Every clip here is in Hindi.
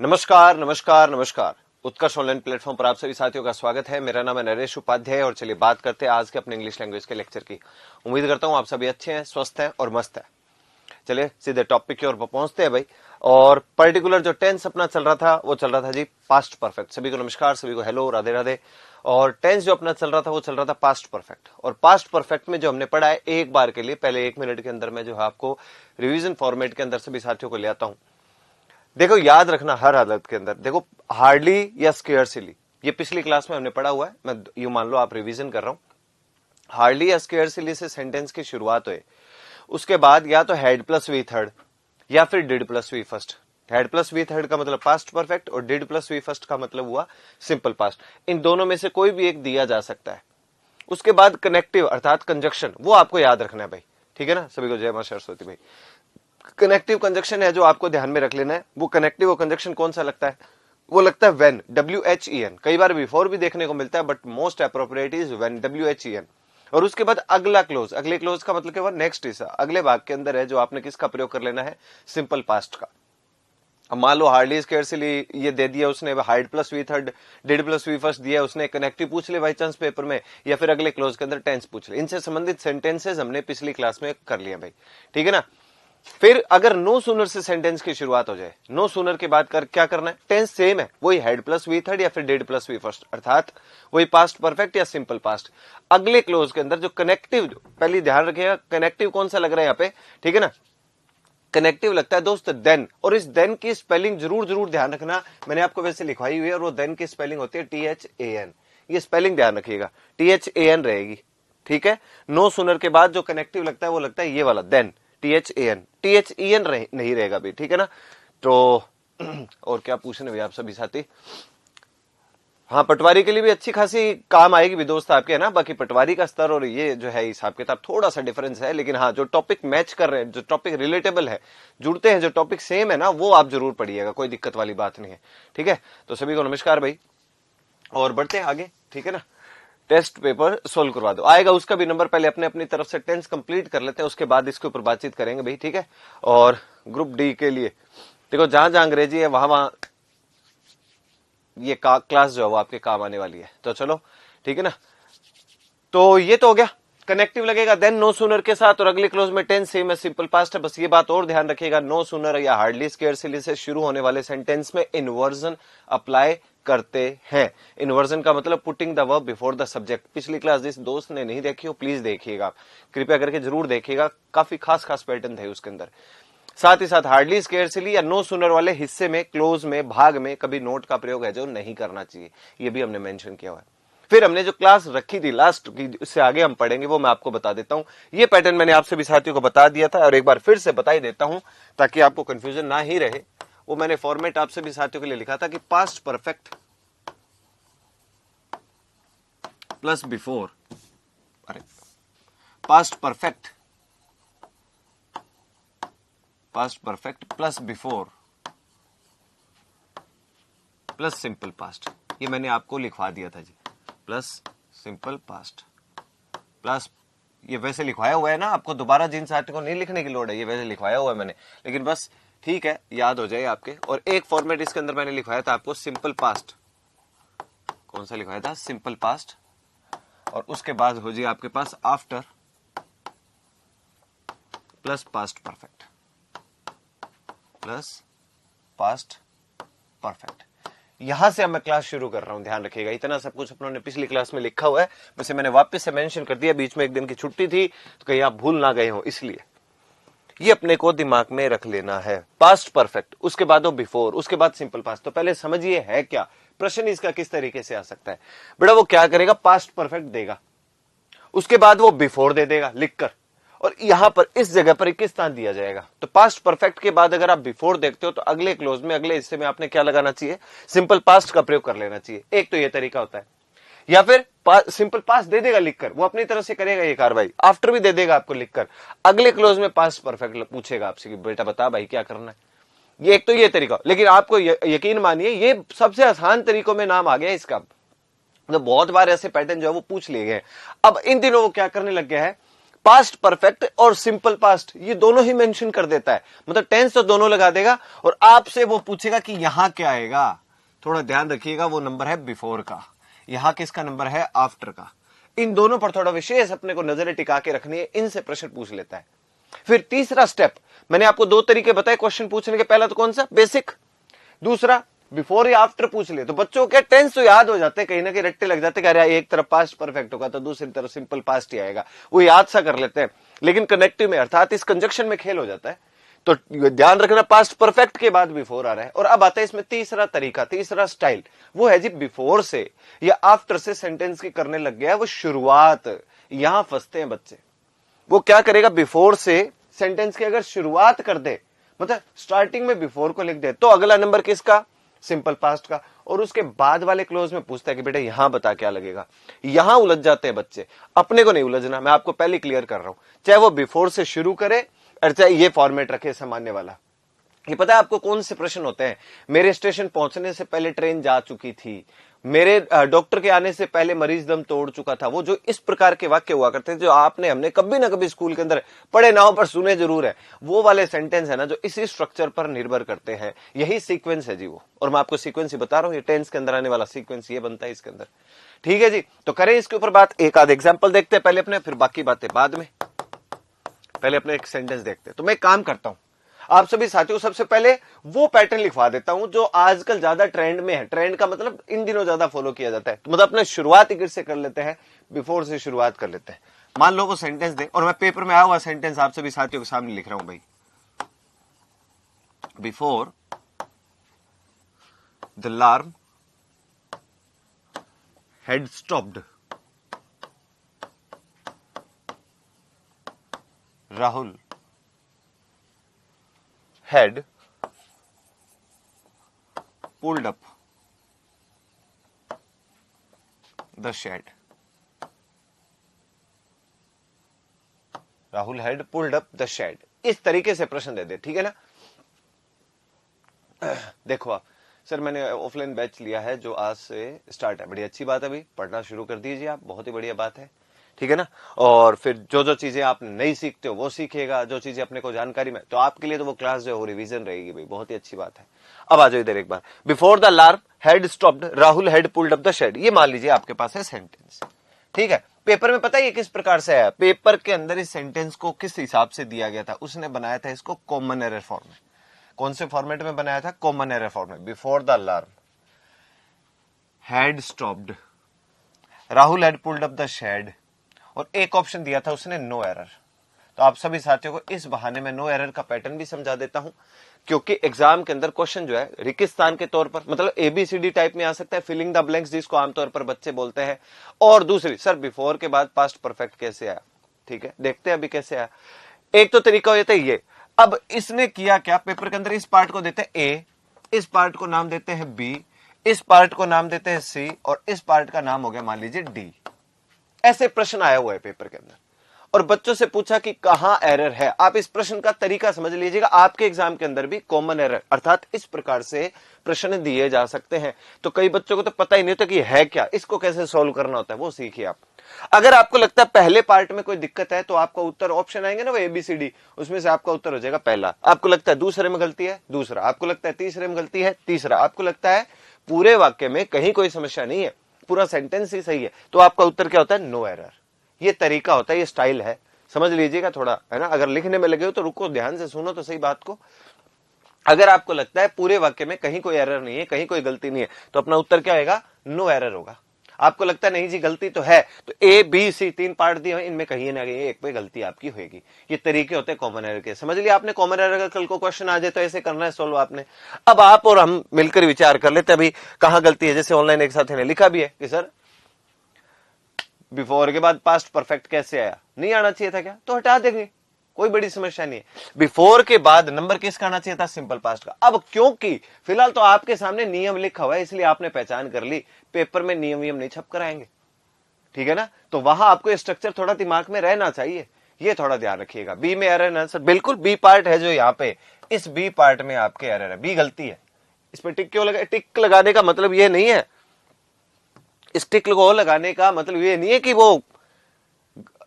नमस्कार नमस्कार नमस्कार। उत्कर्ष ऑनलाइन प्लेटफॉर्म पर आप सभी साथियों का स्वागत है। मेरा नाम है नरेश उपाध्याय और चलिए बात करते हैं आज के अपने इंग्लिश लैंग्वेज के लेक्चर की। उम्मीद करता हूं आप सभी अच्छे हैं, स्वस्थ हैं और मस्त हैं। चलिए सीधे टॉपिक की ओर पहुंचते हैं भाई। और पर्टिकुलर जो टेंस अपना चल रहा था वो चल रहा था जी पास्ट परफेक्ट। सभी को नमस्कार, सभी को हेलो, राधे राधे। और टेंस जो अपना चल रहा था वो चल रहा था पास्ट परफेक्ट। और पास्ट परफेक्ट में जो हमने पढ़ा है एक बार के लिए पहले 1 मिनट के अंदर में जो है आपको रिवीजन फॉर्मेट के अंदर सभी साथियों को ले आता हूं। देखो याद रखना हर हालत के अंदर, देखो हार्डली या स्केयरसिली ये पिछली क्लास में हमने पढ़ा हुआ है, मैं यू मान लो आप रिवीजन कर रहा हूं। हार्डली या स्केयरसिली से सेंटेंस की शुरुआत हुए, उसके बाद या तो हैड प्लस वी थर्ड या फिर did plus V first. Had plus V third का मतलब पास्ट परफेक्ट और डिड प्लस वी फर्स्ट का मतलब हुआ सिंपल पास्ट। इन दोनों में से कोई भी एक दिया जा सकता है। उसके बाद कनेक्टिव अर्थात कंजक्शन, वो आपको याद रखना है भाई, ठीक है ना। सभी को जय मां सरस्वती भाई। कनेक्टिव कंजक्शन है जो आपको ध्यान में रख लेना है। वो कनेक्टिव कंजक्शन कौन सा लगता है? वो लगता है व्हेन, WHEN। कई बार बिफोर भी देखने को मिलता है but most appropriate is when, WHEN। और उसके बाद अगला क्लोज, अगले क्लोज का मतलब क्या हुआ? नेक्स्ट हिस्सा अगले भाग के अंदर है जो आपने किसका प्रयोग कर लेना है? सिंपल पास्ट का। अब मान लो हार्डली स्केयरसिली ये दे दिया उसने, had plus V third, did plus V first दिया उसने, कनेक्टिव पूछ ले बाई चांस पेपर में, या फिर अगले क्लोज के अंदर टेंस पूछ ले। इनसे संबंधित सेंटेंसेस हमने पिछली क्लास में कर लिया भाई, ठीक है ना। फिर अगर नो सूनर से सेंटेंस की शुरुआत हो जाए, नो सूनर के बाद क्या करना है? टेंस सेम है, वही हेड प्लस वी थर्ड या फिर डिड प्लस वी फर्स्ट, अर्थात वही पास्ट परफेक्ट या सिंपल पास्ट। अगले क्लोज के अंदर जो कनेक्टिव, पहले ध्यान रखिएगा कनेक्टिव कौन सा लग रहा है यहाँ पे, ठीक है ना। कनेक्टिव लगता है दोस्त देन, और इस देन की स्पेलिंग जरूर ध्यान रखना। मैंने आपको वैसे लिखवाई हुई है और वो देन की स्पेलिंग होती है THAN। ये स्पेलिंग ध्यान रखिएगा, THAN रहेगी, ठीक है। नो सूनर के बाद जो कनेक्टिव लगता है वो लगता है ये वाला देन, THAN। THEN नहीं रहेगा भी, ठीक है ना। तो और क्या पूछने भैया आप सभी साथी? हाँ, पटवारी के लिए भी अच्छी खासी काम आएगी भी दोस्त आपके, है ना। बाकी पटवारी का स्तर और ये जो है हिसाब किताब थोड़ा सा डिफरेंस है, लेकिन हाँ जो टॉपिक मैच कर रहे हैं, जो टॉपिक रिलेटेबल है, जुड़ते हैं, जो टॉपिक सेम है ना, वो आप जरूर पढ़िएगा, कोई दिक्कत वाली बात नहीं है, ठीक है। तो सभी को नमस्कार भाई और बढ़ते हैं आगे, ठीक है ना। टेस्ट पेपर सोल्व करवा दो, आएगा उसका भी नंबर। पहले अपने अपनी तरफ से टेंस कंप्लीट कर लेते हैं, उसके बाद इसके ऊपर बातचीत करेंगे भाई, ठीक है। और ग्रुप डी के लिए देखो जहां जहां अंग्रेजी है वहां ये क्लास जो है वो आपके काम आने वाली है। तो चलो ठीक है ना। तो ये तो हो गया, कनेक्टिव लगेगा देन नो सूनर के साथ, और अगले क्लोज में टेंस सेम है, सिंपल पास्ट है। बस ये बात और ध्यान रखिएगा, नो सूनर या हार्डली स्केयरसिली से शुरू होने वाले सेंटेंस में इन्वर्जन अप्लाई करते हैं। इन्वर्जन का मतलब putting the verb before the subject. पिछली क्लास जिस दोस्त ने नहीं देखी हो प्लीज देखिएगा, कृपया करके जरूर देखिएगा, काफी खास पैटर्न थे उसके अंदर। साथ ही साथ हार्डली स्केयरसिली या नो सूनर वाले हिस्से में, क्लोज में, भाग में कभी नोट का प्रयोग है जो नहीं करना चाहिए, ये भी हमने मेंशन किया हुआ है। फिर हमने जो क्लास रखी थी लास्ट की, उससे आगे हम पढ़ेंगे, वो मैं आपको बता देता हूं। ये पैटर्न मैंने आप सभी साथियों को बता दिया था और एक बार फिर से बता ही देता हूं ताकि आपको कंफ्यूजन ना ही रहे। वो मैंने फॉर्मेट आप सभी साथियों के लिए लिखा था कि पास्ट परफेक्ट प्लस बिफोर, अरे past perfect plus before plus simple past, ये मैंने आपको लिखवा दिया था जी। प्लस सिंपल पास्ट प्लस, ये वैसे लिखवाया हुआ है ना, आपको दोबारा जिन साथियों को नहीं लिखने की लोड़ है, ये वैसे लिखवाया हुआ है मैंने, लेकिन बस ठीक है याद हो जाए आपके। और एक फॉर्मेट इसके अंदर मैंने लिखवाया था आपको सिंपल पास्ट, कौन सा लिखवाया था? Simple past. और उसके बाद हो जाए आपके पास after plus past perfect plus past perfect. यहां से अब मैं क्लास शुरू कर रहा हूं, ध्यान रखिएगा। इतना सब कुछ अपनों ने पिछली क्लास में लिखा हुआ है, वैसे मैंने वापस से मेंशन कर दिया, बीच में एक दिन की छुट्टी थी तो कहीं आप भूल ना गए हो, इसलिए ये अपने को दिमाग में रख लेना है। पास्ट परफेक्ट, उसके बाद वो बिफोर, उसके बाद सिंपल पास्ट। तो पहले समझिए है क्या प्रश्न, इसका किस तरीके से आ सकता है। बेटा वो क्या करेगा? पास्ट परफेक्ट देगा, उसके बाद वो बिफोर दे देगा लिखकर, और यहां पर इस जगह पर किस स्थान दिया जाएगा। तो पास्ट परफेक्ट के बाद अगर आप बिफोर देखते हो तो अगले क्लोज में, अगले हिस्से में आपने क्या लगाना चाहिए? सिंपल पास्ट का प्रयोग कर लेना चाहिए। एक तो ये तरीका होता है, या फिर सिंपल पास्ट दे देगा लिखकर, वो अपनी तरफ से करेगा ये कार्रवाई, आफ्टर भी दे देगा आपको लिखकर, अगले क्लोज में पास्ट परफेक्ट पूछेगा आपसे कि बेटा बता भाई क्या करना है। ये एक तो ये तरीका, लेकिन आपको यकीन मानिए ये सबसे आसान तरीकों में नाम आ गया इसका। तो बहुत बार ऐसे पैटर्न जो है वो पूछ लिए गए। अब इन दिनों वो क्या करने लग गया है, पास्ट परफेक्ट और सिंपल पास्ट ये दोनों ही मेंशन कर देता है, मतलब टेंस तो दोनों लगा देगा। और आपसे वो पूछेगा कि यहां क्या आएगा, थोड़ा ध्यान रखिएगा, वो नंबर है बिफोर का, यहां किसका नंबर है, आफ्टर का। इन दोनों पर थोड़ा विशेष अपने को नजरें टिका के रखनी है, इनसे प्रश्न पूछ लेता है। फिर तीसरा स्टेप, मैंने आपको दो तरीके बताए क्वेश्चन पूछने के, पहला तो कौन सा, बेसिक, दूसरा बिफोर या आफ्टर पूछ ले। तो बच्चों के टेंस तो याद हो जाते हैं, कहीं ना कहीं रट्टे लग जाते हैं कि अरे एक तरफ पास्ट परफेक्ट होगा तो दूसरी तरफ सिंपल पास्ट ही आएगा, वो याद सा कर लेते हैं। लेकिन कनेक्टिव में अर्थात इस कंजक्शन में खेल हो जाता है, तो ध्यान रखना पास्ट परफेक्ट के बाद बिफोर आ रहा है। और अब आता है इसमें तीसरा तरीका, तीसरा स्टाइल, वो है जी बिफोर से या आफ्टर से सेंटेंस की करने लग गया वो शुरुआत। यहां फंसते हैं बच्चे। वो क्या करेगा, बिफोर से सेंटेंस की अगर शुरुआत कर दे, मतलब स्टार्टिंग में बिफोर को लिख दे, तो अगला नंबर किसका, सिंपल पास्ट का। और उसके बाद वाले क्लोज में पूछता है कि बेटा यहां बता क्या लगेगा। यहां उलझ जाते हैं बच्चे, अपने को नहीं उलझना, मैं आपको पहले क्लियर कर रहा हूं। चाहे वो बिफोर से शुरू करे और चाहे ये फॉर्मेट रखे सामान्य वाला। ये पता है आपको कौन से प्रश्न होते हैं, मेरे स्टेशन पहुंचने से पहले ट्रेन जा चुकी थी, मेरे डॉक्टर के आने से पहले मरीज दम तोड़ चुका था। वो जो इस प्रकार के वाक्य हुआ करते हैं, जो आपने हमने कभी ना कभी स्कूल के अंदर पढ़े ना हो पर सुने जरूर है, वो वाले सेंटेंस है ना जो इसी स्ट्रक्चर पर निर्भर करते हैं। यही सीक्वेंस है जी वो, और मैं आपको सीक्वेंस ही बता रहा हूं, ये टेंस के अंदर आने वाला सीक्वेंस ये बनता है इसके अंदर। ठीक है जी, तो करें इसके ऊपर बात, एक आध एग्जाम्पल देखते हैं पहले अपने, फिर बाकी बातें बाद में। पहले अपने एक सेंटेंस देखते हैं। तो मैं काम करता हूं, आप सभी साथियों सबसे पहले वो पैटर्न लिखवा देता हूं जो आजकल ज्यादा ट्रेंड में है। ट्रेंड का मतलब इन दिनों ज्यादा फॉलो किया जाता है, तो मतलब अपने शुरुआत ही से कर लेते हैं, बिफोर से शुरुआत कर लेते हैं। मान लो वो सेंटेंस दे, और मैं पेपर में आया हुआ सेंटेंस आप सभी साथियों के सामने लिख रहा हूं भाई। Before the alarm had stopped, Rahul had pulled up the shed. Rahul had pulled up the shed। इस तरीके से प्रश्न दे दे, ठीक है ना। देखो आप, सर मैंने ऑफलाइन बैच लिया है जो आज से स्टार्ट है, बड़ी अच्छी बात है भाई, पढ़ना शुरू कर दीजिए आप, बहुत ही बढ़िया बात है, ठीक है ना। और फिर जो जो चीजें आप नहीं सीखते हो वो सीखेगा, जो चीजें अपने को जानकारी में, तो आपके लिए तो वो क्लास जो है वो रिवीजन रहेगी भाई, बहुत ही अच्छी बात है। अब आ जाओ इधर एक बार, before the alarm had stopped, Rahul had pulled up the shed. ये मान लीजिए आपके पास है सेंटेंस, ठीक है। पेपर में पता है ये किस प्रकार से आया, पेपर के अंदर इस सेंटेंस को किस हिसाब से दिया गया था, उसने बनाया था इसको कॉमन एरर फॉर्म में। कौन से फॉर्मेट में बनाया था, कॉमन एरर फॉर्म में। Before the alarm had stopped, Rahul had pulled up the shade, और एक ऑप्शन दिया था उसने नो एरर। तो आप सभी साथियों को इस बहाने में नो एरर का पैटर्न भी समझा देता हूं, क्योंकि एग्जाम के अंदर क्वेश्चन जो है रेगिस्तान के तौर पर, मतलब एबीसीडी टाइप में आ सकता है, फिलिंग द ब्लैंक्स जिसको आमतौर पर बच्चे बोलते हैं। और दूसरी, सर बिफोर के बाद पास्ट परफेक्ट कैसे आया, ठीक है, देखते हैं अभी कैसे आया। एक तो तरीका होता है ये। अब इसने किया क्या, पेपर के अंदर इस पार्ट को देते हैं ए, इस पार्ट को नाम देते हैं बी, इस पार्ट को नाम देते हैं सी, और इस पार्ट का नाम हो गया मान लीजिए डी। ऐसे प्रश्न आया हुआ है पेपर के अंदर, और बच्चों से पूछा कि कहां एरर है। आप इस प्रश्न का तरीका समझ लीजिएगा, आपके एग्जाम के अंदर भी कॉमन एरर अर्थात इस प्रकार से प्रश्न दिए जा सकते हैं। तो कई बच्चों को तो पता ही नहीं होता कि है क्या, इसको कैसे सॉल्व करना होता है, वो सीखिए आप। अगर आपको लगता है पहले पार्ट में कोई दिक्कत है, तो आपका उत्तर ऑप्शन आएंगे ना वो एबीसीडी, उसमें से आपका उत्तर हो जाएगा पहला। आपको लगता है दूसरे में गलती है, दूसरा। आपको लगता है तीसरे में गलती है, तीसरा। आपको लगता है पूरे वाक्य में कहीं कोई समस्या नहीं है, पूरा सेंटेंस ही सही है, तो आपका उत्तर क्या होता है, नो एरर। ये तरीका होता है, ये स्टाइल है, समझ लीजिएगा थोड़ा, है ना। अगर लिखने में लगे हो तो रुको, ध्यान से सुनो तो सही बात को। अगर आपको लगता है पूरे वाक्य में कहीं कोई एरर नहीं है, कहीं कोई गलती नहीं है, तो अपना उत्तर क्या आएगा, नो एरर होगा। आपको लगता है नहीं जी गलती तो है, तो ए बी सी तीन पार्ट दिए हैं, इनमें कहीं ना कहीं एक पे गलती आपकी होगी। ये तरीके होते हैं कॉमन एरर के, समझ लिया आपने। कॉमन एरर का कल को क्वेश्चन आ जाए तो ऐसे करना है सॉल्व आपने। अब आप और हम मिलकर विचार कर लेते अभी कहां गलती है। जैसे ऑनलाइन एक साथी ने लिखा भी है कि सर बिफोर के बाद पास्ट परफेक्ट कैसे आया, नहीं आना चाहिए था क्या, तो हटा देंगे, कोई बड़ी समस्या नहीं है। बिफोर के बाद नंबर किसका आना चाहिए था, सिंपल पास्ट का। अब क्योंकि फिलहाल तो आपके सामने नियम लिखा हुआ है, इसलिए आपने पहचान कर ली, पेपर में नियम नहीं छप कर आएंगे, ठीक है ना। तो वहां आपको स्ट्रक्चर थोड़ा दिमाग में रहना चाहिए, ये थोड़ा ध्यान रखिएगा। बी में एरर आंसर, बिल्कुल बी पार्ट है जो यहाँ पे, इस बी पार्ट में आपके एरर है, बी गलती है। इस पर टिक क्यों लगा, टिक लगाने का मतलब ये नहीं है, इस टिक को लगाने का मतलब ये नहीं है कि वो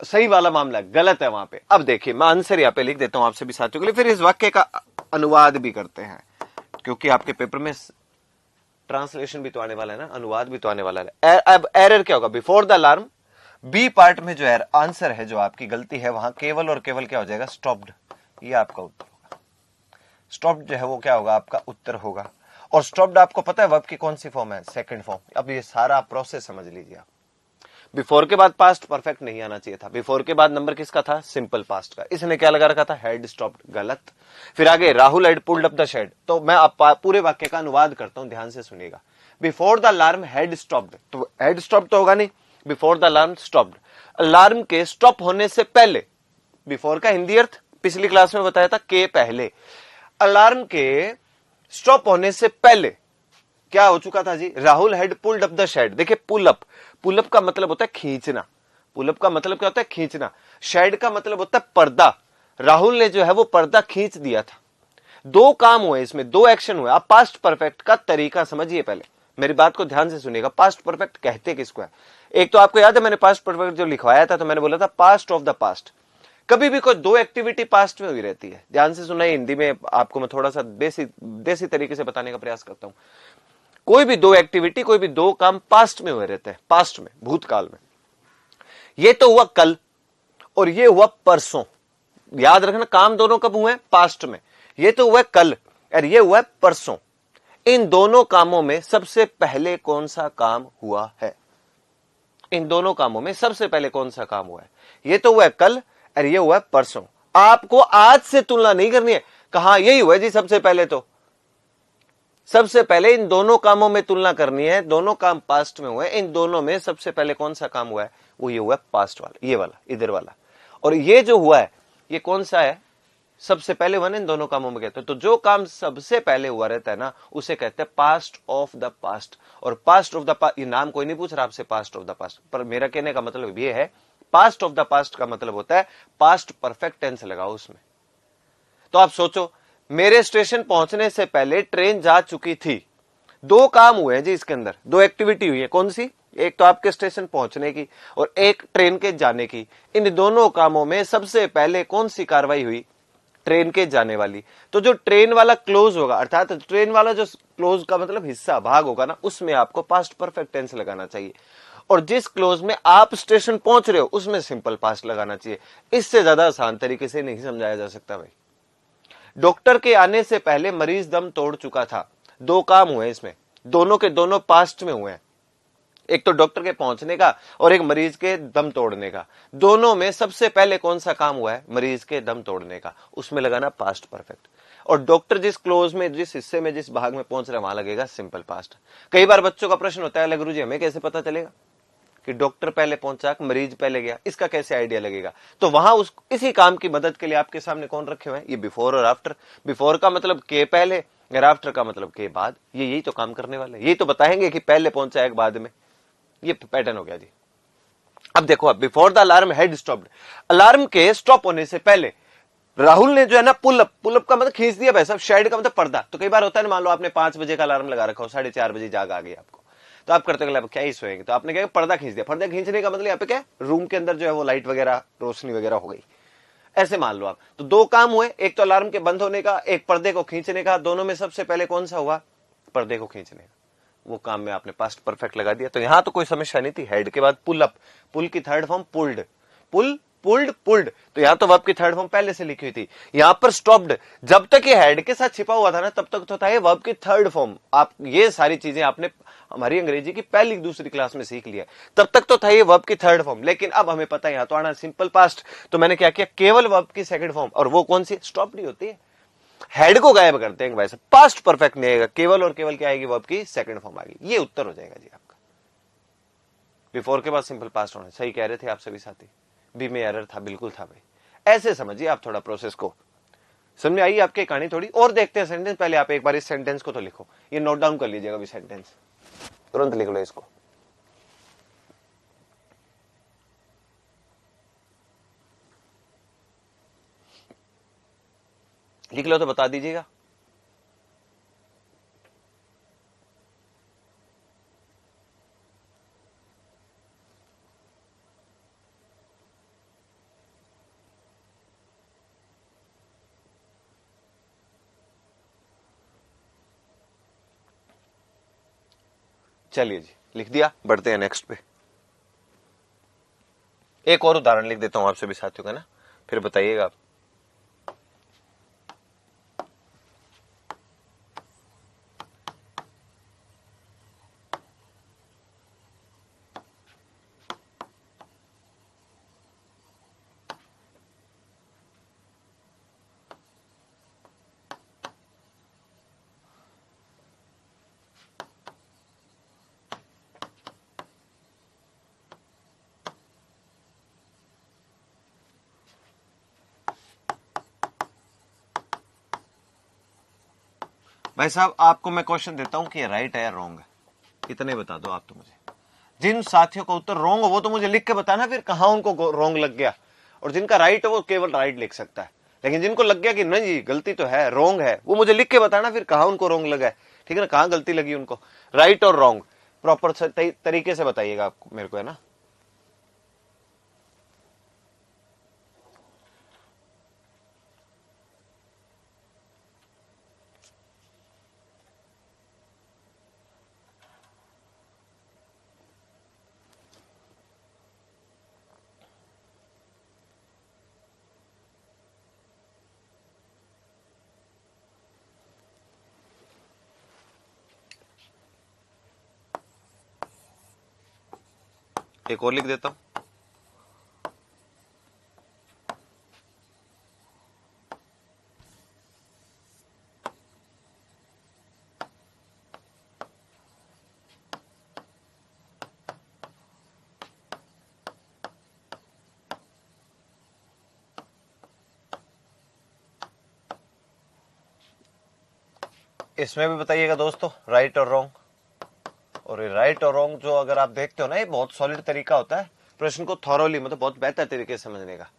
सही वाला मामला है, गलत है वहां पे। अब देखिए मैं आंसर यहाँ पे लिख देता हूं आप सभी साथियों के लिए, फिर इस वाक्य का अनुवाद भी करते हैं, क्योंकि आपके पेपर में ट्रांसलेशन भी तो आने वाला है ना, अनुवाद भी तो आने वाला है। अब एरर क्या होगा, before the alarm, B part में जो आंसर है, जो आपकी गलती है वहां केवल और केवल क्या हो जाएगा, स्टॉप्ड। ये आपका उत्तर होगा। स्टॉप्ड जो है वो क्या होगा, आपका उत्तर होगा। और स्टॉप्ड आपको पता है वर्ब की कौन सी फॉर्म है, सेकंड फॉर्म। अब ये सारा प्रोसेस समझ लीजिए आप। बिफोर के बाद पास्ट परफेक्ट नहीं आना चाहिए था, बिफोर के बाद नंबर किसका था, सिंपल पास्ट का। इसने क्या लगा रखा था, हैड स्टॉप्ड, गलत। फिर आगे Rahul had pulled up the shade. तो मैं अब पूरे वाक्य का अनुवाद करता हूं, ध्यान से सुनिएगा। Before the alarm had stopped, तो हैड स्टॉप्ड तो होगा नहीं, before the alarm stopped. Alarm के स्टॉप होने से पहले, बिफोर का हिंदी अर्थ पिछली क्लास में बताया था, के पहले। अलार्म के स्टॉप होने से पहले क्या हो चुका था जी, Rahul had pulled up the shed. देखिए पुल अप, पुल अप का मतलब होता है खींचना, पुल अप का मतलब क्या होता है, खींचना। शेड का मतलब होता है पर्दा। राहुल ने जो है वो पर्दा खींच दिया था। दो काम हुए इसमें, दो एक्शन हुए। आप पास्ट परफेक्ट का तरीका समझिए, पहले मेरी बात को ध्यान से सुनिएगा। पास्ट परफेक्ट कहते किसको है, एक तो आपको याद है मैंने पास्ट परफेक्ट जो लिखवाया था, तो मैंने बोला था पास्ट ऑफ द पास्ट। कभी भी कोई दो एक्टिविटी पास्ट में हुई रहती है, ध्यान से सुना, हिंदी में आपको मैं थोड़ा सा देसी तरीके से बताने का प्रयास करता हूं। कोई भी दो एक्टिविटी, कोई भी दो काम पास्ट में हुए रहते हैं, पास्ट में, भूतकाल में। ये तो हुआ कल और ये हुआ परसों। याद रखना, काम दोनों कब हुए, पास्ट में। ये तो हुआ कल और ये हुआ परसों। इन दोनों कामों में सबसे पहले कौन सा काम हुआ है, इन दोनों कामों में सबसे पहले कौन सा काम हुआ है, ये तो हुआ है कल और ये हुआ है परसों। आपको आज से तुलना नहीं करनी है, कहा यही हुआ जी सबसे पहले, तो सबसे पहले इन दोनों कामों में तुलना करनी है। दोनों काम पास्ट में हुए, इन दोनों में सबसे पहले कौन सा काम हुआ है, वो ये हुआ है पास्ट वाला, ये वाला, इधर वाला। और ये जो हुआ है ये कौन सा है, सबसे पहले वन, इन दोनों कामों में कहते हैं। तो जो काम सबसे पहले हुआ रहता है ना, उसे कहते हैं पास्ट ऑफ द पास्ट। और पास्ट ऑफ द पास्ट, ये नाम कोई नहीं पूछ रहा आपसे पास्ट ऑफ द पास्ट, पर मेरा कहने का मतलब ये है, पास्ट ऑफ द पास्ट का मतलब होता है पास्ट परफेक्ट टेंस लगाओ उसमें। तो आप सोचो, मेरे स्टेशन पहुंचने से पहले ट्रेन जा चुकी थी। दो काम हुए हैं जी इसके अंदर, दो एक्टिविटी हुई है, कौन सी, एक तो आपके स्टेशन पहुंचने की और एक ट्रेन के जाने की। इन दोनों कामों में सबसे पहले कौन सी कार्रवाई हुई, ट्रेन के जाने वाली। तो जो ट्रेन वाला क्लोज होगा, अर्थात ट्रेन वाला जो क्लोज का मतलब हिस्सा, भाग होगा ना, उसमें आपको पास्ट परफेक्ट टेंस लगाना चाहिए। और जिस क्लोज में आप स्टेशन पहुंच रहे हो उसमें सिंपल पास्ट लगाना चाहिए। इससे ज्यादा आसान तरीके से नहीं समझाया जा सकता भाई। डॉक्टर के आने से पहले मरीज दम तोड़ चुका था। दो काम हुए इसमें, दोनों के दोनों पास्ट में हुए हैं। एक तो डॉक्टर के पहुंचने का और एक मरीज के दम तोड़ने का। दोनों में सबसे पहले कौन सा काम हुआ है, मरीज के दम तोड़ने का, उसमें लगाना पास्ट परफेक्ट। और डॉक्टर जिस क्लोज में, जिस हिस्से में, जिस भाग में पहुंच रहा है वहां लगेगा सिंपल पास्ट। कई बार बच्चों का प्रश्न होता है, गुरु जी हमें कैसे पता चलेगा कि डॉक्टर पहले पहुंचा, मरीज पहले गया, इसका कैसे आइडिया लगेगा। तो वहां उस इसी काम की मदद के लिए आपके सामने कौन रखे हुए हैं, ये बिफोर और आफ्टर। बिफोर का मतलब के पहले और आफ्टर का मतलब के बाद। ये यही तो काम करने वाले, यही तो बताएंगे कि पहले पहुंचा है बाद में। ये पैटर्न हो गया जी। अब देखो, अब before the alarm had stopped, alarm के स्टॉप होने से पहले राहुल ने जो है ना पुल अप, पुल अप का मतलब खींच दिया भाई साहब, शेड का मतलब पर्दा। तो कई बार होता है ना, मान लो आपने 5 बजे का अलार्म लगा रखा हो, 4:30 बजे जाग आ गई आपको, तो आप करते क्या ही सोएंगे, तो आपने क्या पर्दा खींच दिया। पर्दा खींचने का मतलब यहाँ पे क्या, रूम के अंदर जो है वो लाइट वगैरह, रोशनी वगैरह हो गई, ऐसे मान लो आप। तो दो काम हुए, एक तो अलार्म के बंद होने का, एक पर्दे को खींचने का। दोनों में सबसे पहले कौन सा हुआ, पर्दे को खींचने का। वो काम में आपने पास्ट परफेक्ट लगा दिया। तो यहां तो कोई समस्या नहीं थी। हेड के बाद पुल अप, पुल की थर्ड फॉर्म पुल्ड, पुल पुल्ड पुल्ड, तो यहां तो वर्ब की थर्ड फॉर्म पहले से लिखी हुई थी। यहां पर स्टॉप्ड, जब तक ये हेड के साथ छिपा हुआ था ना, तब तक तो था ये वर्ब की थर्ड फॉर्म। आप ये सारी चीजें आपने हमारी अंग्रेजी की पहली दूसरी क्लास में सीख लिया, तब तक तो था ये वर्ब की थर्ड फॉर्म। लेकिन अब हमें पता है यहां तो आना सिंपल पास्ट, तो मैंने क्या किया, केवल वर्ब की सेकंड फॉर्म, और वो कौन सी, स्टॉप्ड ही होती है। हेड को गायब करते हैं वैसे, पास्ट परफेक्ट नहीं आएगा, केवल और केवल क्या आएगी, वर्ब की सेकंड फॉर्म आएगी। ये उत्तर हो जाएगा जी आपका। बिफोर के बाद सिंपल पास्ट होना, सही कह रहे थे आप सभी साथी। बी में एरर था, बिल्कुल था भाई। ऐसे समझिए आप थोड़ा प्रोसेस को, समझ में आई आपकी कहानी थोड़ी। और देखते हैं सेंटेंस। पहले आप एक बार इस सेंटेंस को तो लिखो, ये नोट डाउन कर लीजिएगा अभी, सेंटेंस तुरंत लिख लो इसको। लिख लो तो बता दीजिएगा। चलिए जी, लिख दिया, बढ़ते हैं नेक्स्ट पे। एक और उदाहरण लिख देता हूं आप सभी साथियों का ना, फिर बताइएगा आप। भाई साहब, आपको मैं क्वेश्चन देता हूं कि ये राइट है या रॉन्ग है, इतने बता दो आप तो मुझे। जिन साथियों का उत्तर रॉन्ग हो वो तो मुझे लिख के बताना फिर कहां उनको रॉन्ग लग गया, और जिनका राइट है वो केवल राइट लिख सकता है। लेकिन जिनको लग गया कि नहीं जी गलती तो है, रॉन्ग है, वो मुझे लिख के बताना फिर कहां उनको रॉन्ग लगा है, ठीक है ना, कहां गलती लगी उनको। राइट और रॉन्ग प्रॉपर तरीके से बताइएगा आपको, मेरे को, है ना। एक और लिख देता हूं। इसमें भी बताइएगा दोस्तों राइट और रॉन्ग। और ये राइट और रॉन्ग जो अगर आप देखते हो ना, ये बहुत सॉलिड तरीका होता है प्रश्न को थॉरोली, मतलब बहुत बेहतर तरीके से समझने का।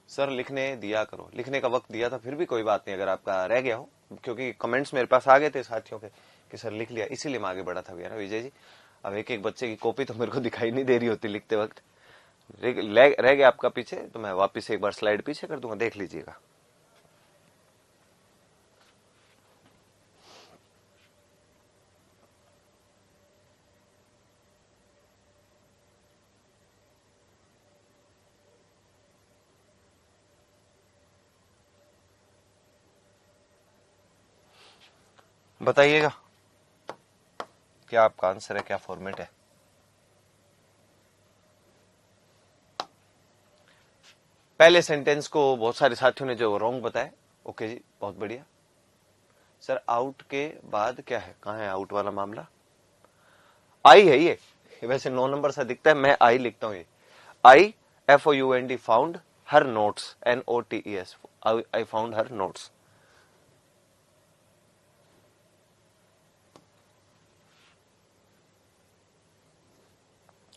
सर लिखने दिया करो, लिखने का वक्त दिया था, फिर भी कोई बात नहीं अगर आपका रह गया हो, क्योंकि कमेंट्स मेरे पास आ गए थे साथियों के कि सर लिख लिया, इसीलिए मैं आगे बढ़ा था भैया ना विजय जी। अब एक एक बच्चे की कॉपी तो मेरे को दिखाई नहीं दे रही होती लिखते वक्त, रह गया आपका पीछे, तो मैं वापिस एक बार स्लाइड पीछे कर दूंगा, देख लीजिएगा। बताइएगा क्या आपका आंसर है, क्या फॉर्मेट है। पहले सेंटेंस को बहुत सारे साथियों ने जो रॉन्ग बताया, ओके जी बहुत बढ़िया। सर आउट के बाद क्या है, कहां है आउट वाला मामला, आई है ये, वैसे 9 नंबर सा दिखता है, मैं आई लिखता हूं ये, आई FOUND found her notes, NOTES, I found her notes.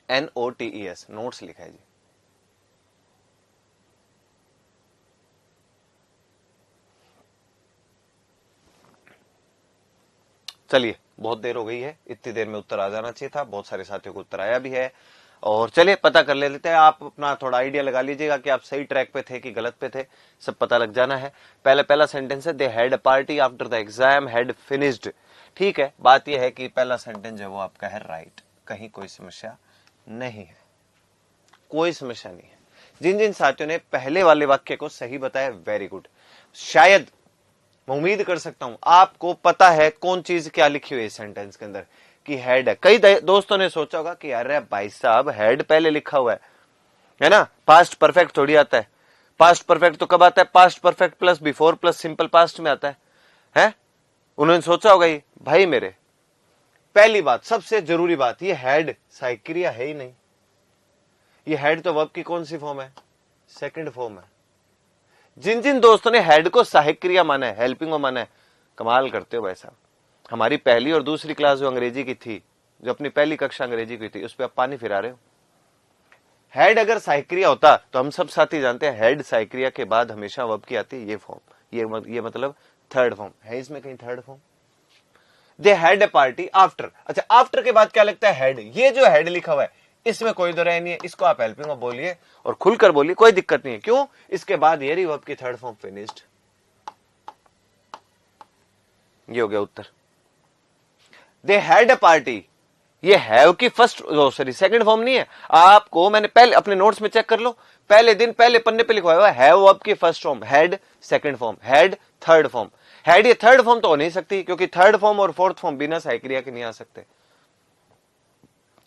NOTES notes लिखा है जी। चलिए बहुत देर हो गई है, इतनी देर में उत्तर आ जाना चाहिए था, बहुत सारे साथियों को उत्तर आया भी है। और चलिए पता कर लेते हैं, आप अपना थोड़ा आइडिया लगा लीजिएगा कि आप सही ट्रैक पे थे कि गलत पे थे, सब पता लग जाना है। पहला सेंटेंस है they had a party after the exam had finished. ठीक है, बात यह है कि पहला सेंटेंस है वो आपका है राइट, कहीं कोई समस्या नहीं है, कोई समस्या नहीं है। जिन जिन साथियों ने पहले वाले वाक्य को सही बताया वेरी गुड। शायद मैं उम्मीद कर सकता हूं आपको पता है कौन चीज क्या लिखी हुई है सेंटेंस के अंदर कि हेड है। कई दोस्तों ने सोचा होगा कि अरे भाई साहब हेड पहले लिखा हुआ है ना, पास्ट परफेक्ट थोड़ी आता है। पास्ट परफेक्ट तो कब आता है, past perfect plus before plus simple past में आता है? उन्होंने सोचा होगा ये, भाई मेरे पहली बात सबसे जरूरी बात, ये हेड सहायक क्रिया है ही नहीं। ये हेड तो वर्ब की कौन सी फॉर्म है, सेकंड फॉर्म है। जिन जिन दोस्तों ने हेड को सहायक क्रिया माना है, हेल्पिंग में माना है, कमाल करते हो भाई साहब। हमारी पहली और दूसरी क्लास जो अंग्रेजी की थी, जो अपनी पहली कक्षा अंग्रेजी की थी, उस पर आप पानी फिरा रहे हो। हेड अगर सहायक क्रिया होता तो हम सब साथी जानते हैं हेड सहायक क्रिया के बाद हमेशा वर्ब की आती है ये फॉर्म, ये मतलब थर्ड फॉर्म है, इसमें कहीं third form. They had a party after, अच्छा आफ्टर के बाद क्या लगता है हेड, ये जो हेड लिखा हुआ है इसमें कोई दो राय नहीं है, इसको आप हेल्पिंग में बोलिए और खुलकर बोलिए, कोई दिक्कत नहीं है। क्यों, इसके बाद ये वर्ब की थर्ड फॉर्म फिनिश्ड। ये हो गया उत्तर। दे हैड अ पार्टी, ये हैव की फर्स्ट सॉरी सेकंड फॉर्म नहीं है। आपको मैंने पहले अपने नोट्स में चेक कर लो, पहले दिन पहले पन्ने पे लिखवाया हुआ हैव वर्ब की first form, had second form, had third form. Had ये थर्ड फॉर्म तो हो नहीं सकती, क्योंकि थर्ड फॉर्म और फोर्थ फॉर्म बिना सहायक क्रिया के नहीं आ सकते।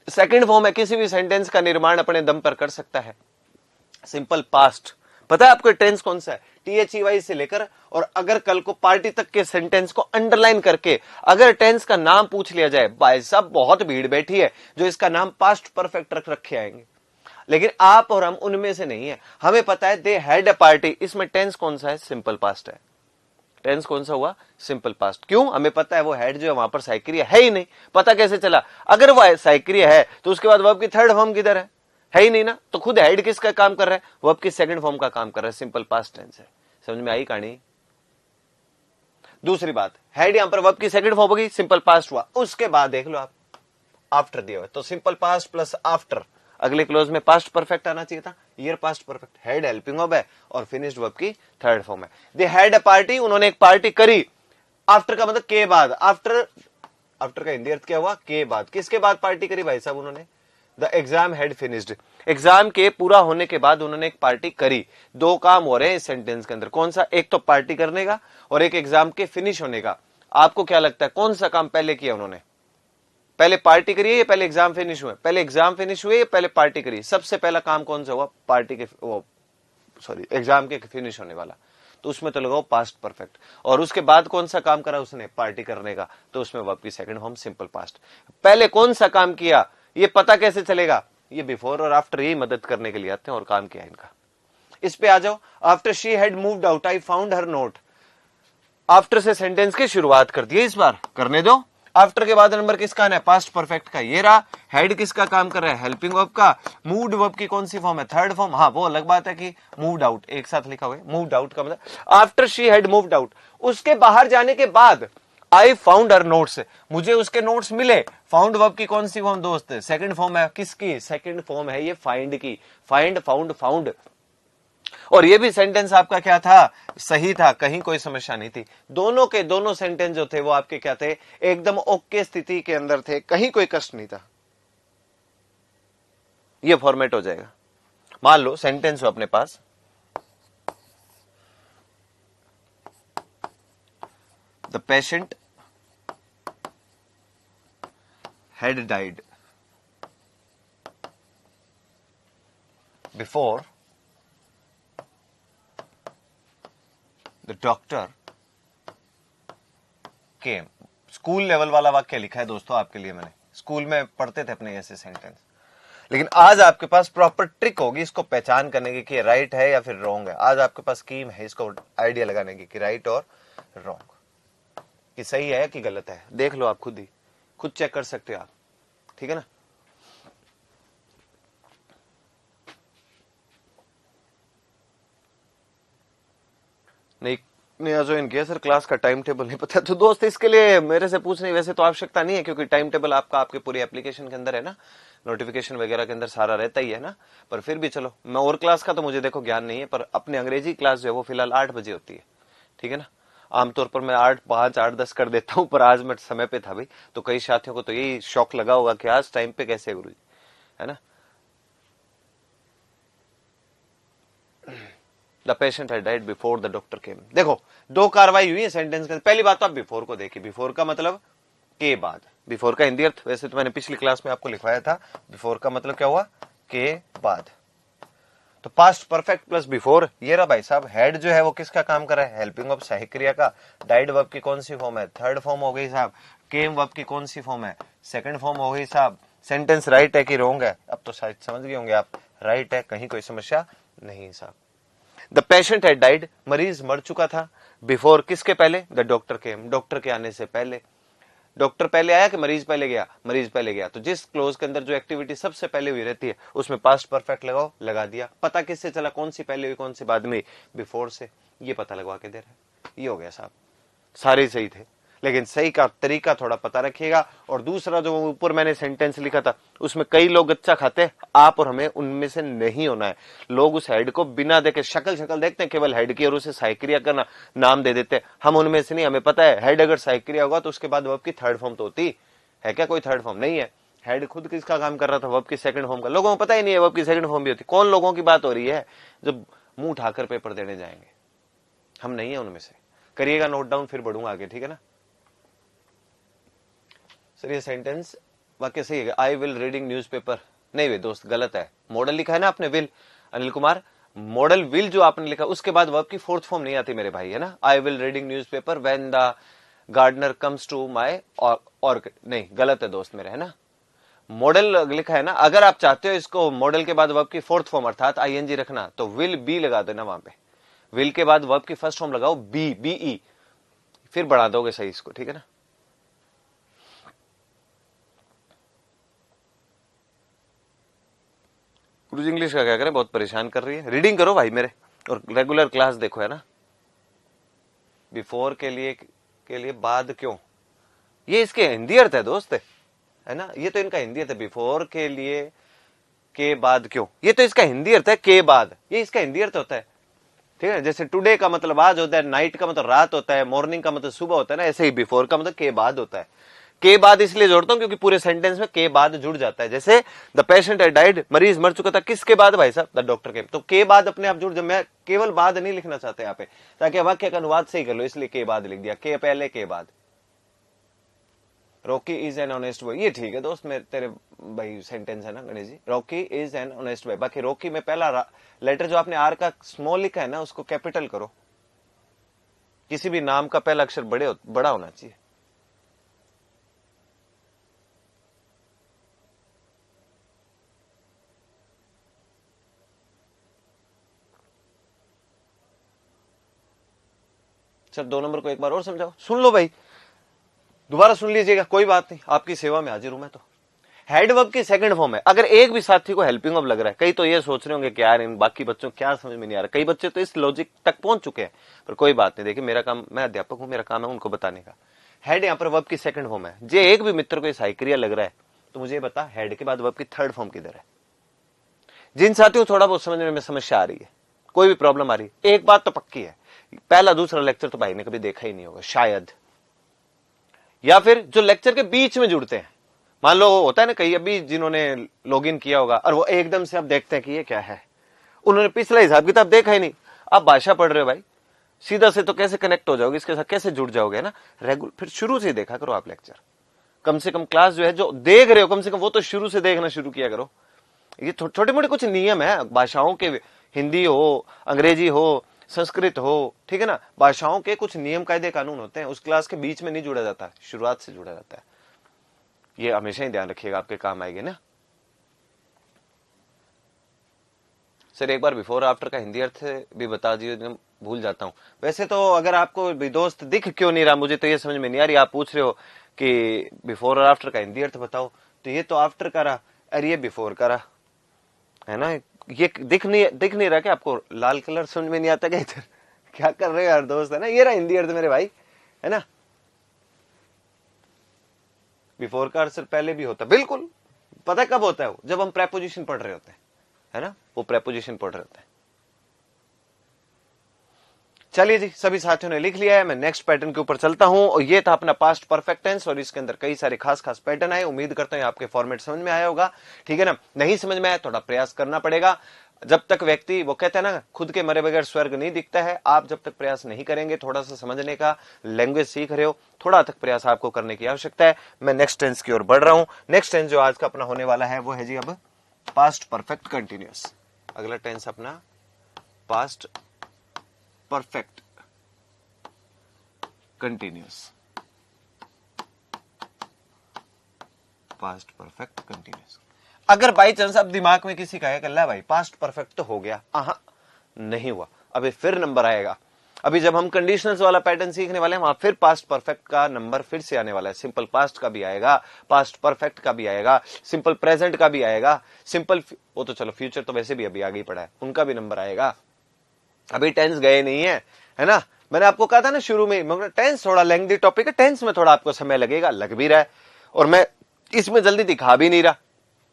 सेकंड फॉर्म है, किसी भी सेंटेंस का निर्माण अपने दम पर कर सकता है। सिंपल पास्ट, पता है आपको टेंस कौन सा है? THEY से लेकर और अगर कल को पार्टी तक के सेंटेंस को अंडरलाइन करके अगर टेंस का नाम पूछ लिया जाए, भाई साहब बहुत भीड़ बैठी है जो इसका नाम पास्ट परफेक्ट रख रखे आएंगे, लेकिन आप और हम उनमें से नहीं है। हमें पता है दे हैड अ पार्टी, इसमें टेंस कौन सा है? सिंपल पास्ट है। टेंस कौन सा हुआ? Simple past. क्यों? हमें पता है वो हैड जो है वहां पर सहायक क्रिया है ही नहीं। पता कैसे चला? अगर वो सहायक क्रिया है तो उसके बाद वर्ब की थर्ड फॉर्म किधर है ही नहीं ना, तो खुद हेड किसका काम कर रहा है? वर्ब की सेकंड फॉर्म का काम कर रहा है, सिंपल पास्ट टेंस है। समझ में आई कहानी? दूसरी बात, हेड यहां पर वर्ब की सेकंड फॉर्म होगी, सिंपल पास्ट हुआ। उसके बाद देख लो आप आफ्टर दिया हुआ, तो सिंपल पास्ट प्लस आफ्टर, अगले क्लोज में पास्ट परफेक्ट आना चाहिए था, year past perfect. Head helping verb है और फिनिश्ड वर्ब की थर्ड फॉर्म है। दे हैड अ पार्टी, उन्होंने एक पार्टी करी। आफ्टर का मतलब के बाद, आफ्टर का हिंदी अर्थ क्या हुआ? के बाद। किसके बाद पार्टी करी भाई साहब उन्होंने? The exam had finished, exam के पूरा होने के बाद उन्होंने एक पार्टी करी। दो काम हो रहे हैं इस सेंटेंस के अंदर, कौन सा? एक तो पार्टी करने का और एक एग्जाम के फिनिश होने का। आपको क्या लगता है कौन सा काम पहले किया उन्होंने? पहले पार्टी करी है या पहले एग्जाम फिनिश हुए? पहले एग्जाम फिनिश हुए या पहले पार्टी करी? सबसे पहला काम कौन सा हुआ? पार्टी के एग्जाम के फिनिश होने वाला, तो उसमें तो लगाओ पास्ट परफेक्ट। और उसके बाद कौन सा काम करा उसने? पार्टी करने का, तो उसमें वर्ब की सेकंड फॉर्म सिंपल पास्ट। पहले कौन सा काम किया ये पता कैसे चलेगा? ये बिफोर और आफ्टर यही मदद करने के लिए आते हैं और काम किया इनका। इस पे आ जाओ, after she had moved out I found her note. After से सेंटेंस की शुरुआत कर दी, इस बार करने दो। आफ्टर के बाद नंबर किसका है? पास्ट परफेक्ट का, ये रहा। हेड किसका काम कर रहा है? हेल्पिंग वर्ब का। मूव्ड वर्ब की कौन सी फॉर्म है? Third form. हाँ वो अलग बात है कि मूव्ड आउट एक साथ लिखा हुआ है। मूव्ड आउट का मतलब after she had moved out, उसके बाहर जाने के बाद आई फाउंड हर नोट्स, मुझे उसके नोट्स मिले। फाउंड वर्ब की कौन सी फॉर्म दोस्त? सेकंड फॉर्म है। किसकी? सेकंड फॉर्म है ये फाइंड की। Find, found, found. और ये भी सेंटेंस आपका क्या था? सही था, कहीं कोई समस्या नहीं थी। दोनों के दोनों सेंटेंस जो थे वो आपके क्या थे? एकदम ओके स्थिति के अंदर थे, कहीं कोई कष्ट नहीं था। ये फॉर्मेट हो जाएगा। मान लो सेंटेंस हो अपने पास, the patient had died before the doctor came। School level वाला वाक्य लिखा है दोस्तों आपके लिए मैंने, स्कूल में पढ़ते थे अपने ऐसे सेंटेंस। लेकिन आज आपके पास प्रॉपर ट्रिक होगी इसको पहचान करने की कि राइट है या फिर रॉन्ग है। आज आपके पास स्कीम है इसको आइडिया लगाने की कि राइट और रॉन्ग, कि सही है कि गलत है। देख लो आप खुद ही, खुद चेक कर सकते हो आप, ठीक है ना। नहीं ज्वाइन किया सर, क्लास का टाइम टेबल नहीं पता, तो दोस्त इसके लिए मेरे से पूछने वैसे तो आवश्यकता नहीं है, क्योंकि टाइम टेबल आपका आपके पूरी एप्लीकेशन के अंदर है ना, नोटिफिकेशन वगैरह के अंदर सारा रहता ही है ना। पर फिर भी चलो, मैं और क्लास का तो मुझे देखो ज्ञान नहीं है, पर अपने अंग्रेजी क्लास जो है वो फिलहाल 8 बजे होती है, ठीक है ना। आमतौर पर मैं 8:05, 8:10 कर देता हूं, पर आज मैं समय पे था भाई, तो कई साथियों को तो यही शौक लगा होगा कि आज टाइम पे कैसे गुरु जी, है ना। The patient had died before the doctor केम। देखो दो कार्रवाई हुई है सेंटेंस के। पहली बात तो आप बिफोर को देखिए, बिफोर का मतलब के बाद। बिफोर का हिंदी अर्थ वैसे तो मैंने पिछली क्लास में आपको लिखवाया था, बिफोर का मतलब क्या हुआ? के बाद। तो पास्ट परफेक्ट प्लस बिफोर, ये रहा भाई साहब। हेड जो है वो किसका काम कर रहा है? हेल्पिंग वर्ब सहायक क्रिया का। डाइड वर्ब की कौन सी फॉर्म है? थर्ड फॉर्म हो गई साहब। केम वर्ब की कौन सी फॉर्म है? सेकंड फॉर्म हो गई साहब। सेंटेंस राइट है कि रॉन्ग है? अब तो शायद समझ गए होंगे आप, राइट है, कहीं कोई समस्या नहीं साहब। द पेशेंट हैड डाइड, मरीज मर चुका था। बिफोर किसके पहले? द डॉक्टर केम, डॉक्टर के आने से पहले। डॉक्टर पहले आया कि मरीज पहले गया? मरीज पहले गया। तो जिस क्लोज के अंदर जो एक्टिविटी सबसे पहले हुई रहती है उसमें पास्ट परफेक्ट लगाओ, लगा दिया। पता किससे चला कौन सी पहले हुई कौन सी बाद में? बिफोर से। ये पता लगवा के दे रहे, ये हो गया साहब। सारे सही थे, लेकिन सही का तरीका थोड़ा पता रखिएगा। और दूसरा जो ऊपर मैंने सेंटेंस लिखा था उसमें कई लोग अच्छा खाते हैं, आप और हमें उनमें से नहीं होना है। लोग उस हेड को बिना देखे शक्ल देखते हैं केवल हेड की और उसे सहायक क्रिया का नाम दे देते हैं। हम उनमें से नहीं, हमें पता है हेड अगर सहायक क्रिया होगा तो उसके बाद वर्ब की थर्ड फॉर्म तो होती, है क्या कोई थर्ड फॉर्म? नहीं है। हेड खुद किसका काम कर रहा था? वर्ब की सेकंड फॉर्म का। लोगों को पता ही नहीं है वर्ब की सेकंड फॉर्म भी होती। कौन लोगों की बात हो रही है जब मुंह उठाकर पेपर देने जाएंगे? हम नहीं है उनमें से। करिएगा नोट डाउन, फिर बढ़ूंगा आगे, ठीक है ना। सर ये सेंटेंस वाक्य सही है, आई विल रीडिंग न्यूज़पेपर। नहीं वे दोस्त, गलत है। मॉडल लिखा है ना आपने, will. Anil Kumar, model will जो आपने लिखा उसके बाद वर्ब की फोर्थ फॉर्म नहीं आती मेरे भाई, है ना। I will reading newspaper when the gardener comes to my orchid. नहीं, गलत है दोस्त मेरे, है ना। मॉडल लिखा है ना। अगर आप चाहते हो इसको मॉडल के बाद वर्ब की फोर्थ फॉर्म अर्थात आईएनजी रखना, तो विल बी लगा देना वहां पे। विल के बाद वर्ब की फर्स्ट फॉर्म लगाओ बी, बीई, फिर बढ़ा दोगे सही इसको, ठीक है ना। क्रूज इंग्लिश का क्या करें, बहुत परेशान कर रही है। रीडिंग करो भाई मेरे, और रेगुलर क्लास देखो, है ना। बिफोर के लिए बाद क्यों, ये इसके हिंदी अर्थ है दोस्त, है ना। ये तो इनका हिंदी अर्थ है, बिफोर के लिए के बाद क्यों, ये तो इसका हिंदी अर्थ है के बाद, ये इसका हिंदी अर्थ होता है, ठीक है। जैसे टुडे का मतलब आज होता है, नाइट का मतलब रात होता है, मॉर्निंग का मतलब सुबह होता है ना, ऐसे ही बिफोर का मतलब के बाद होता है। के बाद इसलिए जोड़ता हूं क्योंकि पूरे सेंटेंस में के बाद जुड़ जाता है। जैसे द पेशेंट हैड डाइड, मरीज मर चुका था, किसके बाद भाई साहब? द डॉक्टर के। तो के बाद अपने आप जुड़, जब मैं केवल बाद नहीं लिखना चाहता यहाँ पे, ताकि वाक्य का अनुवाद सही कर लो, इसलिए के बाद लिख दिया, के पहले के बाद। Rocky is an honest boy, ये ठीक है दोस्त, मेरे तेरे भाई सेंटेंस है ना Ganesh ji. Rocky is an honest boy. बाकी रॉकी में पहला लेटर जो आपने आर का स्मॉल लिखा है ना, उसको कैपिटल करो। किसी भी नाम का पहला अक्षर बड़ा होना चाहिए। सर 2 नंबर को एक बार और समझाओ, सुन लो भाई, दोबारा सुन लीजिएगा, कोई बात नहीं, आपकी सेवा में हाजिर हूं मैं तो। हेड वर्ब की सेकंड फॉर्म है। अगर एक भी साथी को हेल्पिंग वर्ब लग रहा है, कई तो ये सोच रहे होंगे कि यार इन बाकी बच्चों क्या समझ में नहीं आ रहा, कई बच्चे तो इस लॉजिक तक पहुंच चुके हैं, पर कोई बात नहीं। देखिए मेरा काम, मैं अध्यापक हूं, मेरा काम है उनको बताने का। हेड यहाँ पर वर्ब की सेकंड फॉर्म है। जे एक भी मित्र को इस हाइक्रिया लग रहा है तो मुझे बता, हेड के बाद वर्ब की थर्ड फॉर्म किधर है? जिन साथियों को थोड़ा बहुत समझने में समस्या आ रही है, कोई भी प्रॉब्लम आ रही है, एक बात तो पक्की है, पहला दूसरा लेक्चर तो भाई ने कभी देखा ही नहीं होगा शायद, या फिर जो लेक्चर के बीच में जुड़ते हैं। मान लो होता है ना कहीं, अभी जिन्होंने लॉगिन किया होगा और वो एकदम से अब देखते हैं कि ये क्या है, उन्होंने पिछला हिसाब किताब देखा ही नहीं। आप भाषा पढ़ रहे हो भाई, सीधा से तो कैसे कनेक्ट हो जाओगे इसके साथ, कैसे जुड़ जाओगे ना। फिर शुरू से देखा करो आप लेक्चर, कम से कम क्लास जो है जो देख रहे हो, कम से कम वो तो शुरू से देखना शुरू किया करो। ये छोटे मोटे कुछ नियम है भाषाओं के, हिंदी हो, अंग्रेजी हो, संस्कृत हो, ठीक है ना। भाषाओं के कुछ नियम कायदे कानून होते हैं, उस क्लास के बीच में नहीं जुड़ा जाता, शुरुआत से जुड़ा जाता है। ये हमेशा ही ध्यान रखिएगा, आपके काम आएगी ना। सर एक बार बिफोर आफ्टर का हिंदी अर्थ भी बता दिए, भूल जाता हूं। वैसे तो अगर आपको भी दोस्त दिख क्यों नहीं रहा, मुझे तो ये समझ में नहीं आ रही। आप पूछ रहे हो कि बिफोर और आफ्टर का हिंदी अर्थ बताओ, तो ये तो आफ्टर का रहा और ये बिफोर का रहा, है ना। ये दिख नहीं रहा क्या आपको? लाल कलर समझ में नहीं आता क्या इधर? क्या कर रहे हो यार दोस्त, है ना। ये रहा हिंदी अर्थ मेरे भाई, है ना। बिफोर का अर्थ पहले भी होता, बिल्कुल। पता है कब होता है वो? जब हम प्रेपोजिशन पढ़ रहे होते हैं, है ना, वो प्रेपोजिशन पढ़ रहे होते हैं। चलिए जी, सभी साथियों ने लिख लिया है, मैं नेक्स्ट पैटर्न के ऊपर चलता हूं। और ये था अपना पास्ट परफेक्ट टेंस, और इसके अंदर कई सारे खास खास पैटर्न आए। उम्मीद करता हूं आपके फॉर्मेट समझ में आया होगा, ठीक है ना। नहीं समझ में आया, थोड़ा प्रयास करना पड़ेगा। जब तक व्यक्ति, वो कहते हैं ना, खुद के मरे बगैर स्वर्ग नहीं दिखता है। आप जब तक प्रयास नहीं करेंगे थोड़ा सा समझने का, लैंग्वेज सीख रहे हो, थोड़ा तक प्रयास आपको करने की आवश्यकता है। मैं नेक्स्ट टेंस की ओर बढ़ रहा हूं। नेक्स्ट टेंस जो आज का अपना होने वाला है वो है जी अब पास्ट परफेक्ट कंटिन्यूअस। अगला टेंस अपना past perfect continuous, past perfect continuous. अगर बाई चांस अब दिमाग में किसी का है कि भाई पास्ट परफेक्ट तो हो गया, नहीं हुआ, अभी फिर नंबर आएगा। अभी जब हम कंडीशनल्स वाला पैटर्न सीखने वाले हैं, वहां फिर पास्ट परफेक्ट का नंबर फिर से आने वाला है। सिंपल पास्ट का भी आएगा, पास्ट परफेक्ट का भी आएगा, सिंपल प्रेजेंट का भी आएगा, सिंपल, वो तो चलो फ्यूचर तो वैसे भी अभी आगे ही पड़ा है, उनका भी नंबर आएगा। अभी टेंस गए नहीं है ना। मैंने आपको कहा था ना शुरू में, मगर टेंस थोड़ा लेंथी टॉपिक है, टेंस में थोड़ा आपको समय लगेगा, लग भी रहा है, और मैं इसमें जल्दी दिखा भी नहीं रहा।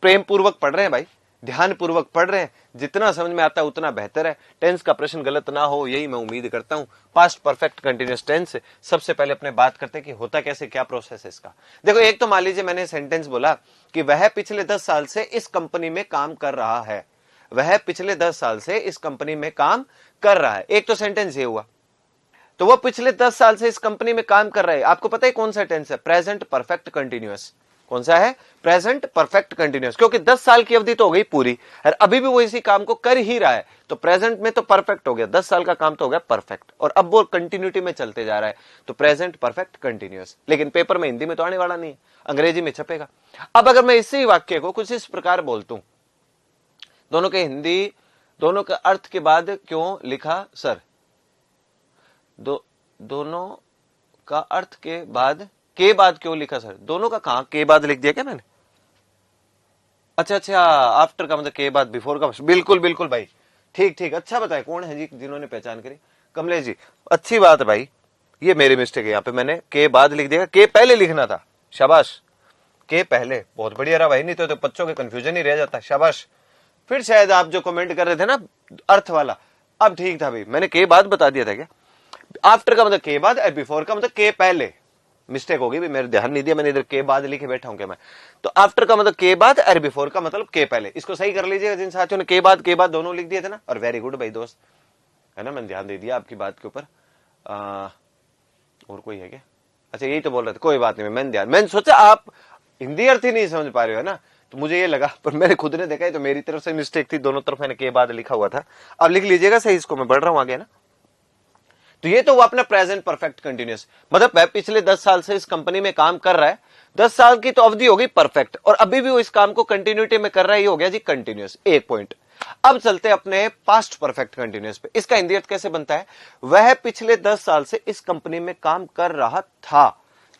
प्रेम पूर्वक पढ़ रहे हैं भाई, ध्यान पूर्वक पढ़ रहे हैं, जितना समझ में आता है उतना बेहतर है। टेंस का प्रश्न गलत ना हो, यही मैं उम्मीद करता हूं। पास्ट परफेक्ट कंटिन्यूअस टेंस, सबसे पहले अपने बात करते हैं कि होता कैसे, क्या प्रोसेस है इसका। देखो, एक तो मान लीजिए मैंने सेंटेंस बोला कि वह पिछले 10 साल से इस कंपनी में काम कर रहा है। वह पिछले 10 साल से इस कंपनी में काम कर रहा है, एक तो सेंटेंस ये हुआ। तो वो पिछले 10 साल से इस कंपनी में काम कर रहा है। आपको पता है कौन सा टेंस है? Present perfect continuous. कौन सा है? प्रेजेंट परफेक्ट कंटिन्यूअस, क्योंकि 10 साल की अवधि तो हो गई पूरी और अभी भी वो इसी काम को कर ही रहा है, तो प्रेजेंट में तो परफेक्ट हो गया, 10 साल का काम तो हो गया परफेक्ट, और अब वो कंटिन्यूटी में चलते जा रहा है, तो प्रेजेंट परफेक्ट कंटिन्यूअस। लेकिन पेपर में हिंदी में तो आने वाला नहीं है, अंग्रेजी में छपेगा। अब अगर मैं इसी वाक्य को कुछ इस प्रकार बोलता हूं, दोनों के हिंदी, दोनों के अर्थ के बाद क्यों लिखा सर? दोनों का अर्थ के बाद क्यों लिखा सर? दोनों का कहां के बाद लिख दिया क्या मैंने? अच्छा, आफ्टर का मतलब के बाद, बिफोर का। बिल्कुल बिल्कुल भाई, ठीक ठीक, अच्छा बताए कौन है जी जिन्होंने पहचान करी? कमलेश जी, अच्छी बात है भाई, ये मेरी मिस्टेक है, यहाँ पे मैंने के बाद लिख दिया, के पहले लिखना था। शाबाश, के पहले, बहुत बढ़िया रहा भाई, नहीं तो बच्चों के कंफ्यूजन ही रह जाता। शाबाश। फिर शायद आप जो कमेंट कर रहे थे ना अर्थ वाला, अब ठीक था भाई, मैंने के बाद बता दिया था क्या? आफ्टर का मतलब के बाद और बिफोर का मतलब के पहले। मिस्टेक होगी भी, मेरे ध्यान नहीं दिया, मैंने इधर के बाद लिखे बैठा हूं क्या मैं? तो आफ्टर का मतलब के बाद और बिफोर का मतलब के पहले। इसको सही कर लीजिएगा जिन साथियों ने के बाद दोनों लिख दिए थे ना, और वेरी गुड भाई दोस्त, है ना, मैंने ध्यान दे दिया आपकी बात के ऊपर। और कोई है क्या? अच्छा, यही तो बोल रहे थे, कोई बात नहीं, मैंने सोचा आप हिंदी अर्थ ही नहीं समझ पा रहे हो ना, तो मुझे ये लगा, पर मैंने खुद ने देखा है तो मेरी तरफ से मिस्टेक थी, दोनों तरफ मैंने के बाद लिखा हुआ था। अब लिख लीजिएगा सही इसको, मैं बढ़ रहा हूं आगे ना। तो ये तो वो अपना प्रेजेंट परफेक्ट कंटिन्यूअस, मतलब वह पिछले 10 साल से इस कंपनी में काम कर रहा है, 10 साल की तो अवधि होगी परफेक्ट, और अभी भी वो इस काम को कंटिन्यूटी में कर रहा है, ये हो गया जी कंटिन्यूअस, एक पॉइंट। अब चलते अपने पास्ट परफेक्ट कंटिन्यूअस पे। इसका हिंदी अर्थ कैसे बनता है? वह पिछले 10 साल से इस कंपनी में काम कर रहा था।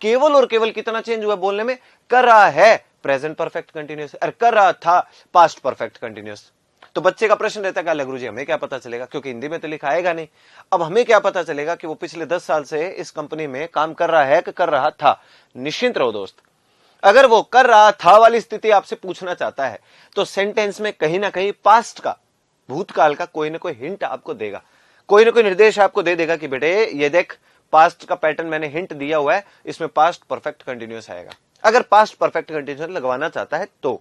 केवल और केवल कितना चेंज हुआ बोलने में? कर रहा है प्रेजेंट परफेक्ट कंटिन्यूअस, और कर रहा था पास्ट परफेक्ट कंटिन्यूअस। तो बच्चे का प्रश्न रहता है, क्या गुरु जी हमें क्या पता चलेगा, क्योंकि हिंदी में तो लिखा आएगा नहीं। अब हमें क्या पता चलेगा कि वो पिछले 10 साल से इस कंपनी में काम कर रहा है कि कर रहा था? निश्चिंत रहो दोस्त, अगर वो कर रहा था वाली स्थिति आपसे पूछना चाहता है, तो सेंटेंस में कहीं ना कहीं पास्ट का, भूतकाल का कोई ना कोई हिंट आपको देगा, कोई ना कोई निर्देश आपको दे देगा कि बेटे ये देख, पास्ट का पैटर्न मैंने हिंट दिया हुआ है, इसमें पास्ट परफेक्ट कंटिन्यूअस आएगा। अगर पास्ट परफेक्ट कंटिन्यूअस लगवाना चाहता है तो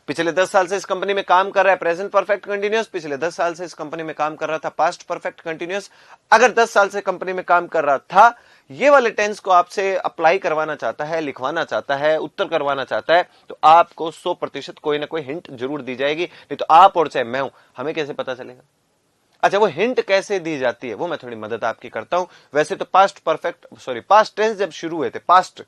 पिछले 10 साल से इस कंपनी में काम कर रहा है प्रेजेंट परफेक्ट कंटिन्यूअस, पिछले 10 साल से इस कंपनी में काम कर रहा था पास्ट परफेक्ट कंटिन्यूअस। अगर 10 साल से कंपनी में काम कर रहा था, ये वाले टेंस को आपसे अप्लाई करवाना चाहता है, लिखवाना चाहता है, उत्तर करवाना चाहता है, तो आपको 100% कोई ना कोई हिंट जरूर दी जाएगी, नहीं तो आप और चाहे मैं हूं, हमें कैसे पता चलेगा? अच्छा, वो हिंट कैसे दी जाती है वो मैं थोड़ी मदद आपकी करता हूं। वैसे तो पास्ट टेंस जब शुरू हुए थे, पास्ट,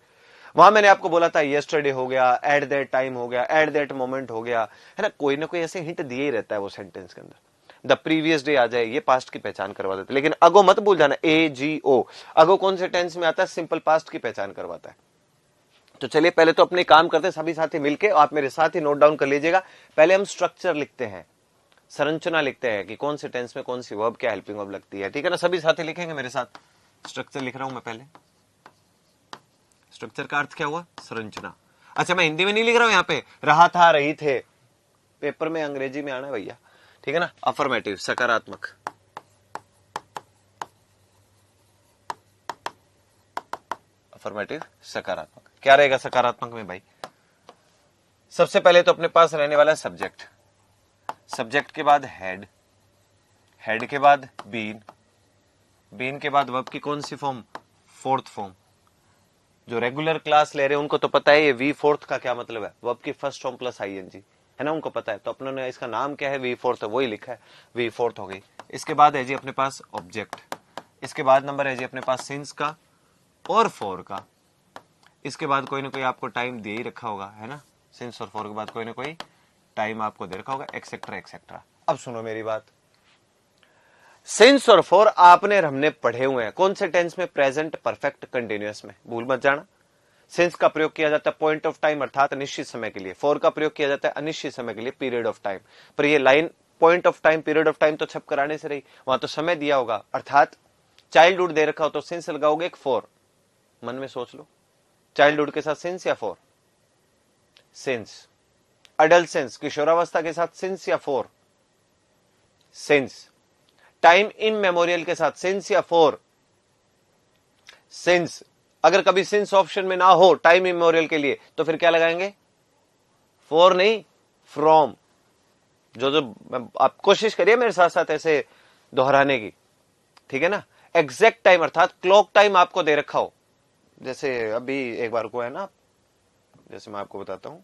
वहां मैंने आपको बोला था यस्टरडे हो गया, एट दैट टाइम हो गया, एट दैट मोमेंट हो गया, है ना, कोई ना कोई ऐसे हिंट दिए ही रहता है वो सेंटेंस के अंदर। द प्रीवियस डे आ जाए, ये पास्ट की पहचान करवा देते, लेकिन अगो मत भूल जाना, AGO, अगो कौन से टेंस में आता है? सिंपल पास्ट की पहचान करवाता है। तो चलिए पहले तो अपने काम करते हैं सभी साथी मिलके, आप मेरे साथ ही नोट डाउन कर लीजिएगा। पहले हम स्ट्रक्चर लिखते हैं, संरचना लिखते हैं कि कौन से टेंस में कौन सी वर्ब क्या हेल्पिंग वर्ब लगती है, ठीक है ना? सभी साथी लिखेंगे मेरे साथ। स्ट्रक्चर लिख रहा हूं मैं पहले। स्ट्रक्चर का अर्थ क्या हुआ? संरचना। अच्छा, मैं हिंदी में नहीं लिख रहा हूं, यहां पे रहा था, रही थे, पेपर में अंग्रेजी में आना है भैया, ठीक है ना? अफर्मेटिव, सकारात्मक, अफर्मेटिव सकारात्मक। क्या रहेगा सकारात्मक में भाई? सबसे पहले तो अपने पास रहने वाला सब्जेक्ट, सब्जेक्ट के बाद हेड, हेड के बाद बीन, बीन के बाद वर्ब की कौन सी फॉर्म? Fourth form. जो रेगुलर क्लास ले रहे हैं उनको तो पता है ये वी फोर्थ का क्या मतलब है, वर्ब की फर्स्ट फॉर्म प्लस ING, है ना, उनको पता है। तो अपनों ने इसका नाम क्या है? वी फोर्थ है, वही लिखा है, वी फोर्थ हो गई। इसके बाद है जी अपने पास ऑब्जेक्ट, इसके बाद नंबर है जी अपने पास सिंस का और फॉर का, इसके बाद कोई ना कोई आपको टाइम दे ही रखा होगा, है ना, सिंस और फॉर के बाद कोई ना कोई टाइम आपको दे रखा होगा, एक्सेट्रा एक्सेट्रा। अब सुनो मेरी बात, सिंस और फॉर आपने और हमने पढ़े हुए हैं कौन से टेंस में? प्रेजेंट परफेक्ट कंटिन्यूअस में, भूल मत जाना। सिंस का प्रयोग किया जाता है पॉइंट ऑफ टाइम अर्थात निश्चित समय के लिए, फॉर का प्रयोग किया जाता है अनिश्चित समय के लिए, पीरियड ऑफ टाइम। पर ये line point of time, period of time तो छप कराने से रही, वहां तो समय दिया होगा, अर्थात चाइल्डहुड दे रखा हो तो सिंस लगाओगे एक फॉर, मन में सोच लो, चाइल्डहुड के साथ सिंस या फॉर? सिंस, अडल्सेंस किशोरावस्था के साथ सिंस या for, since. Time in memorial के साथ सिंस या फॉर, सिंस। अगर कभी सिंस ऑप्शन में ना हो टाइम इमेमोरियल के लिए तो फिर क्या लगाएंगे, फॉर नहीं फ्रॉम। जो जो आप कोशिश करिए मेरे साथ साथ ऐसे दोहराने की, ठीक है ना। एग्जैक्ट टाइम अर्थात क्लॉक टाइम आपको दे रखा हो, जैसे अभी एक बार को है ना, जैसे मैं आपको बताता हूं,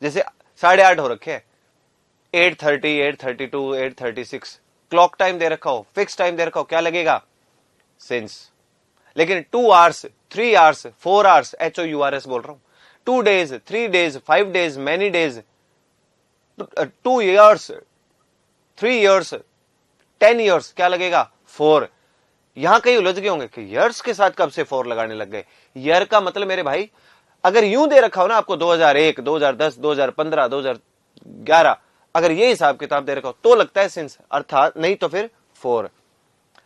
जैसे 8:30 हो रखे हैं, 8:30, 8:32, 8:36 क्लॉक टाइम दे रखा हो, फिक्स टाइम दे रखा हो, क्या लगेगा, सिंस। लेकिन 2 आवर्स, 3 आवर्स, 4 आवर्स, HOURS बोल रहा हूं, 2 days, 3 days, 5 days, many days, 2 years, 3 years, 10 years, क्या लगेगा, 4। यहां कहीं उलझ गए होंगे कि ईयर्स के साथ कब से 4 लगाने लग गए। ईयर का मतलब मेरे भाई अगर यूं दे रखा हो ना आपको 2001, 2010, 2015, 2011, अगर ये हिसाब किताब दे रखा हो तो लगता है सिंस, अर्थात नहीं तो फिर 4।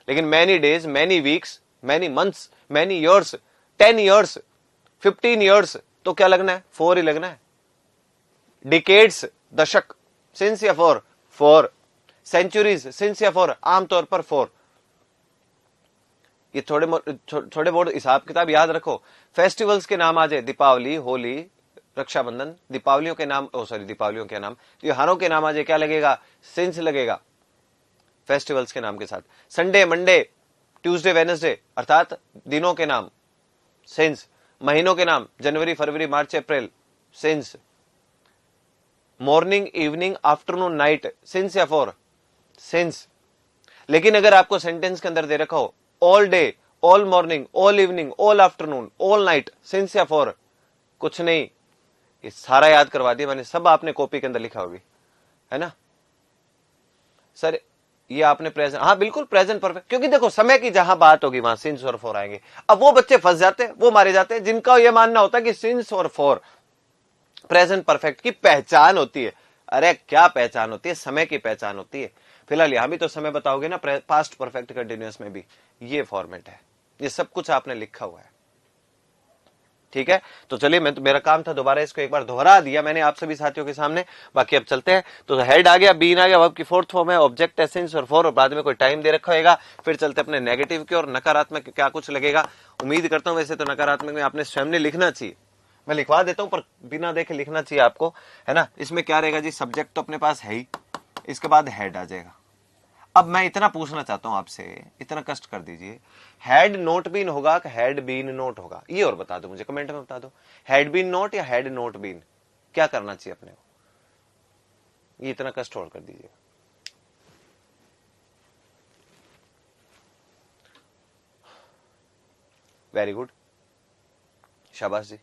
लेकिन many days, many weeks, many months, many years, 10 years, 15 years, तो क्या लगना है, 4 ही लगना है। डिकेड्स दशक, सिंस या 4, 4। सेंचुरीज सिंस या 4, आमतौर पर 4। ये थोड़े बहुत हिसाब किताब याद रखो। फेस्टिवल्स के नाम आ जाए, दीपावली, होली, रक्षाबंधन, दीपावलियों के नाम, दीपावलियों के नाम, त्योहारों के नाम आ जाए, क्या लगेगा, सिंस लगेगा फेस्टिवल्स के नाम के साथ। संडे, मंडे, ट्यूसडे, वेडनेसडे, अर्थात दिनों के नाम, सिंस। महीनों के नाम, जनवरी, फरवरी, मार्च, अप्रैल, since. Morning, evening, afternoon, night, since या 4, सिंस। लेकिन अगर आपको सेंटेंस के अंदर दे रखा हो all day, all morning, all evening, all afternoon, all night, since या 4, कुछ नहीं। ये सारा याद करवा दिया मैंने, सब आपने कॉपी के अंदर लिखा होगी, है ना सर। ये आपने प्रेजेंट, हाँ बिल्कुल प्रेजेंट परफेक्ट, क्योंकि देखो समय की जहां बात होगी वहां सिंस और 4 आएंगे। अब वो बच्चे फंस जाते हैं, वो मारे जाते हैं जिनका ये मानना होता है कि सिंस और 4 प्रेजेंट परफेक्ट की पहचान होती है। अरे क्या पहचान होती है, समय की पहचान होती है। फिलहाल यहां भी तो समय बताओगे ना, पास्ट परफेक्ट कंटिन्यूअस में भी ये फॉर्मेट है, ये सब कुछ आपने लिखा हुआ है, ठीक है। तो चलिए, मैं तो मेरा काम था दोबारा इसको एक बार दोहरा दिया मैंने आप सभी साथियों के सामने। बाकी अब चलते हैं। तो हेड आ गया, बीन आ गया, वर्ब की फोर्थ फॉर्म है, ऑब्जेक्ट, एसेंस और 4, और बाद में कोई टाइम दे रखा होगा। फिर चलते अपने नेगेटिव की और नकारात्मक क्या कुछ लगेगा। उम्मीद करता हूं वैसे तो नकारात्मक में आपने स्वयं ने लिखना चाहिए, मैं लिखवा देता हूं, पर बिना देखे लिखना चाहिए आपको, है ना। इसमें क्या रहेगा जी, सब्जेक्ट तो अपने पास है ही, इसके बाद हेड आ जाएगा। अब मैं इतना पूछना चाहता हूं आपसे, इतना कष्ट कर दीजिए, हैड नोट बीन होगा कि हैड बीन नोट होगा, ये और बता दो मुझे, कमेंट में बता दो। हैड बीन नोट या हैड नोट बीन, क्या करना चाहिए अपने को, ये इतना कष्ट और कर दीजिए। वेरी गुड, शाबाश जी।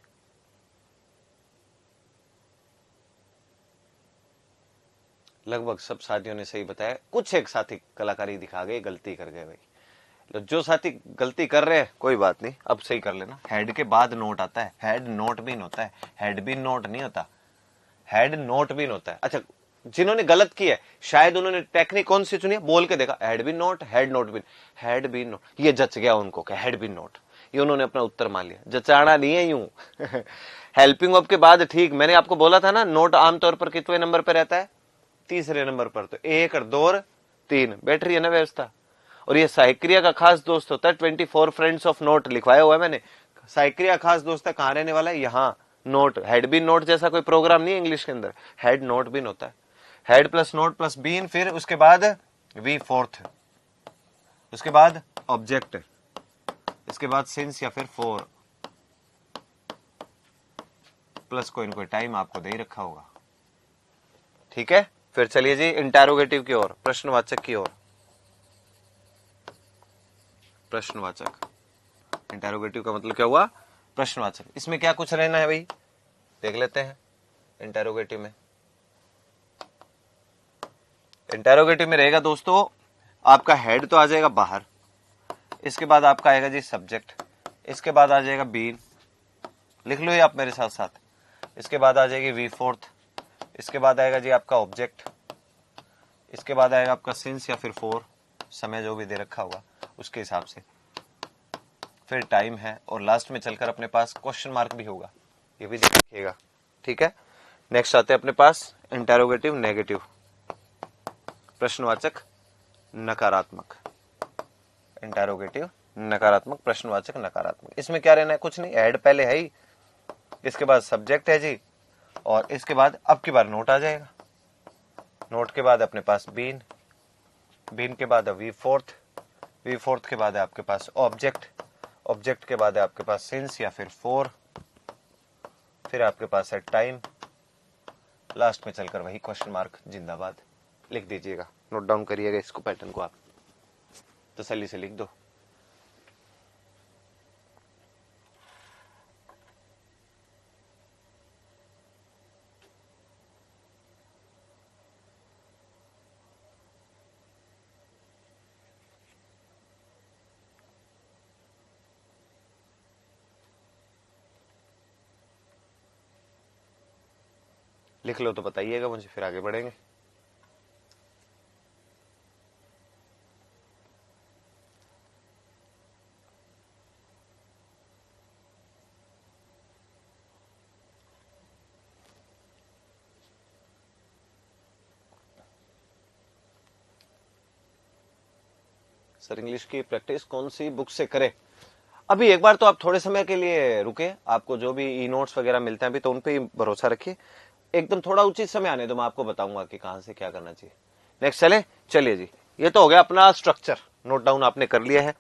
लगभग सब साथियों ने सही बताया, कुछ एक साथी कलाकारी दिखा गए, गलती कर गए भाई। तो जो साथी गलती कर रहे हैं कोई बात नहीं, अब सही कर लेना। हेड के बाद नोट आता है, हेड नोट बीन होता है, हेड बीन नोट नहीं होता, हेड नोट बीन होता है। अच्छा, जिन्होंने गलत किया है शायद उन्होंने टेक्निक कौन सी चुनी, बोल के देखा, had been not, had not been, had been not, ये जच गया उनको क्या, हेड बीन नोट, ये उन्होंने अपना उत्तर मान लिया। जचाना नहीं है यूं हेल्पिंग वर्ब के बाद ठीक, मैंने आपको बोला था ना, नोट आमतौर पर कितने नंबर पर रहता है, तीसरे नंबर पर। तो 1 और 2 और 3 बैठ रही है ना व्यवस्था। और ये साइक्रिया का खास दोस्त होता है, 24 फ्रेंड्स ऑफ नोट लिखवाया हुआ है मैंने। साइक्रिया खास दोस्त है, कहां रहने वाला है, यहाँ। नोट, हेड बीन नोट जैसा कोई प्रोग्राम नहीं है इंग्लिश के अंदर, हेड नोट बीन होता है। Had plus not plus been, फिर उसके बाद वी फोर्थ, उसके बाद ऑब्जेक्ट, इसके बाद सिंस या फिर 4, प्लस कोई न कोई टाइम आपको दे ही रखा होगा, ठीक है। फिर चलिए जी इंटरोगेटिव की ओर, प्रश्नवाचक की ओर। प्रश्नवाचक, इंटरोगेटिव का मतलब क्या हुआ, प्रश्नवाचक। इसमें क्या कुछ रहना है भाई, देख लेते हैं। इंटरोगेटिव में, इंटरोगेटिव में रहेगा दोस्तों, आपका हेड तो आ जाएगा बाहर, इसके बाद आपका आएगा जी सब्जेक्ट, इसके बाद आ जाएगा बीन, लिख लो ये आप मेरे साथ साथ, इसके बाद आ जाएगी वी फोर्थ, इसके बाद आएगा जी आपका ऑब्जेक्ट, इसके बाद आएगा आपका सिंस या फिर 4, समय जो भी दे रखा होगा उसके हिसाब से, फिर टाइम है, और लास्ट में चलकर अपने पास क्वेश्चन मार्क भी होगा, ये भी देख रखिएगा, ठीक है। नेक्स्ट आते हैं अपने पास इंटेरोगेटिव नेगेटिव, प्रश्नवाचक नकारात्मक, इंटेरोगेटिव नकारात्मक, प्रश्नवाचक नकारात्मक। इसमें क्या रहना है, कुछ नहीं, हेड पहले है ही, इसके बाद सब्जेक्ट है जी, और इसके बाद अब की बार नोट आ जाएगा। नोट के बाद अपने पास बीन, बीन के बाद वी फोर्थ, वी फोर्थ के बाद है आपके पास ऑब्जेक्ट, ऑब्जेक्ट के बाद है आपके पास सिंस या फिर फोर, फिर आपके पास है टाइम, लास्ट में चलकर वही क्वेश्चन मार्क जिंदाबाद। लिख दीजिएगा, नोट डाउन करिएगा इसको, पैटर्न को आप तसल्ली से लिख दो। लिख लो तो बताइएगा मुझे, फिर आगे बढ़ेंगे। सर इंग्लिश की प्रैक्टिस कौन सी बुक से करें? अभी एक बार तो आप थोड़े समय के लिए रुके, आपको जो भी ई नोट्स वगैरह मिलते हैं अभी तो उन पे ही भरोसा रखिए। एकदम थोड़ा उचित समय आने दो, मैं आपको बताऊंगा कि कहां से क्या करना चाहिए। नेक्स्ट चले, चलिए जी, ये तो हो गया अपना स्ट्रक्चर, नोट डाउन आपने कर लिया है।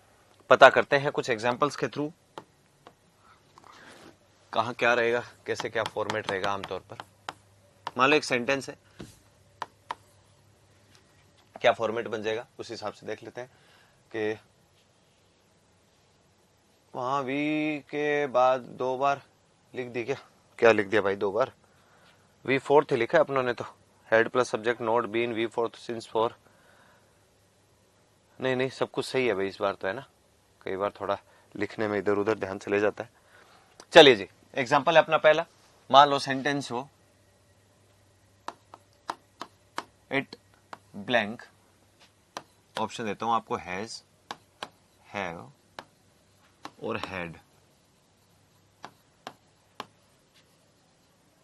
पता करते हैं कुछ एग्जाम्पल्स के थ्रू कहां क्या रहेगा, कैसे क्या फॉर्मेट रहेगा। आमतौर पर मान लो एक सेंटेंस है, क्या फॉर्मेट बन जाएगा उस हिसाब से देख लेते हैं कि वहां वी के बाद दो बार लिख दी क्या, क्या लिख दिया भाई दो बार, वी फोर्थ ही लिखा है अपनों ने तो, had plus subject not been V fourth since four. नहीं नहीं, सब कुछ सही है भाई इस बार तो, है ना, कई बार थोड़ा लिखने में इधर उधर ध्यान चले जाता है। चलिए जी, एग्जांपल है अपना पहला, मान लो सेंटेंस हो इट ब्लैंक, ऑप्शन देता हूं आपको, हैज, हैव और हैड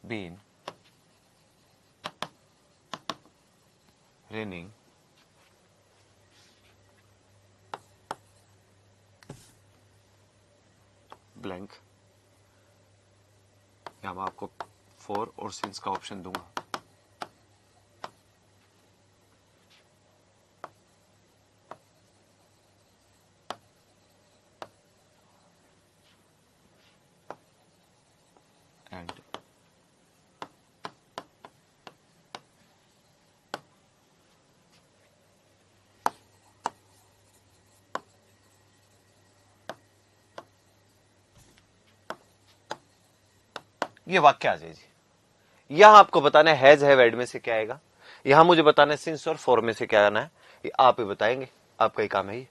बीन रेनिंग ब्लैंक, यहां मैं आपको फोर और सिंस का ऑप्शन दूंगा। एंड ये वाक्य आ जाए जी। यहां आपको बताना है हैज हैव एड में से क्या आएगा, यहां मुझे बताना है सिंस और फॉर में से क्या आना है, ये आप ही बताएंगे, आपका ही काम है ये।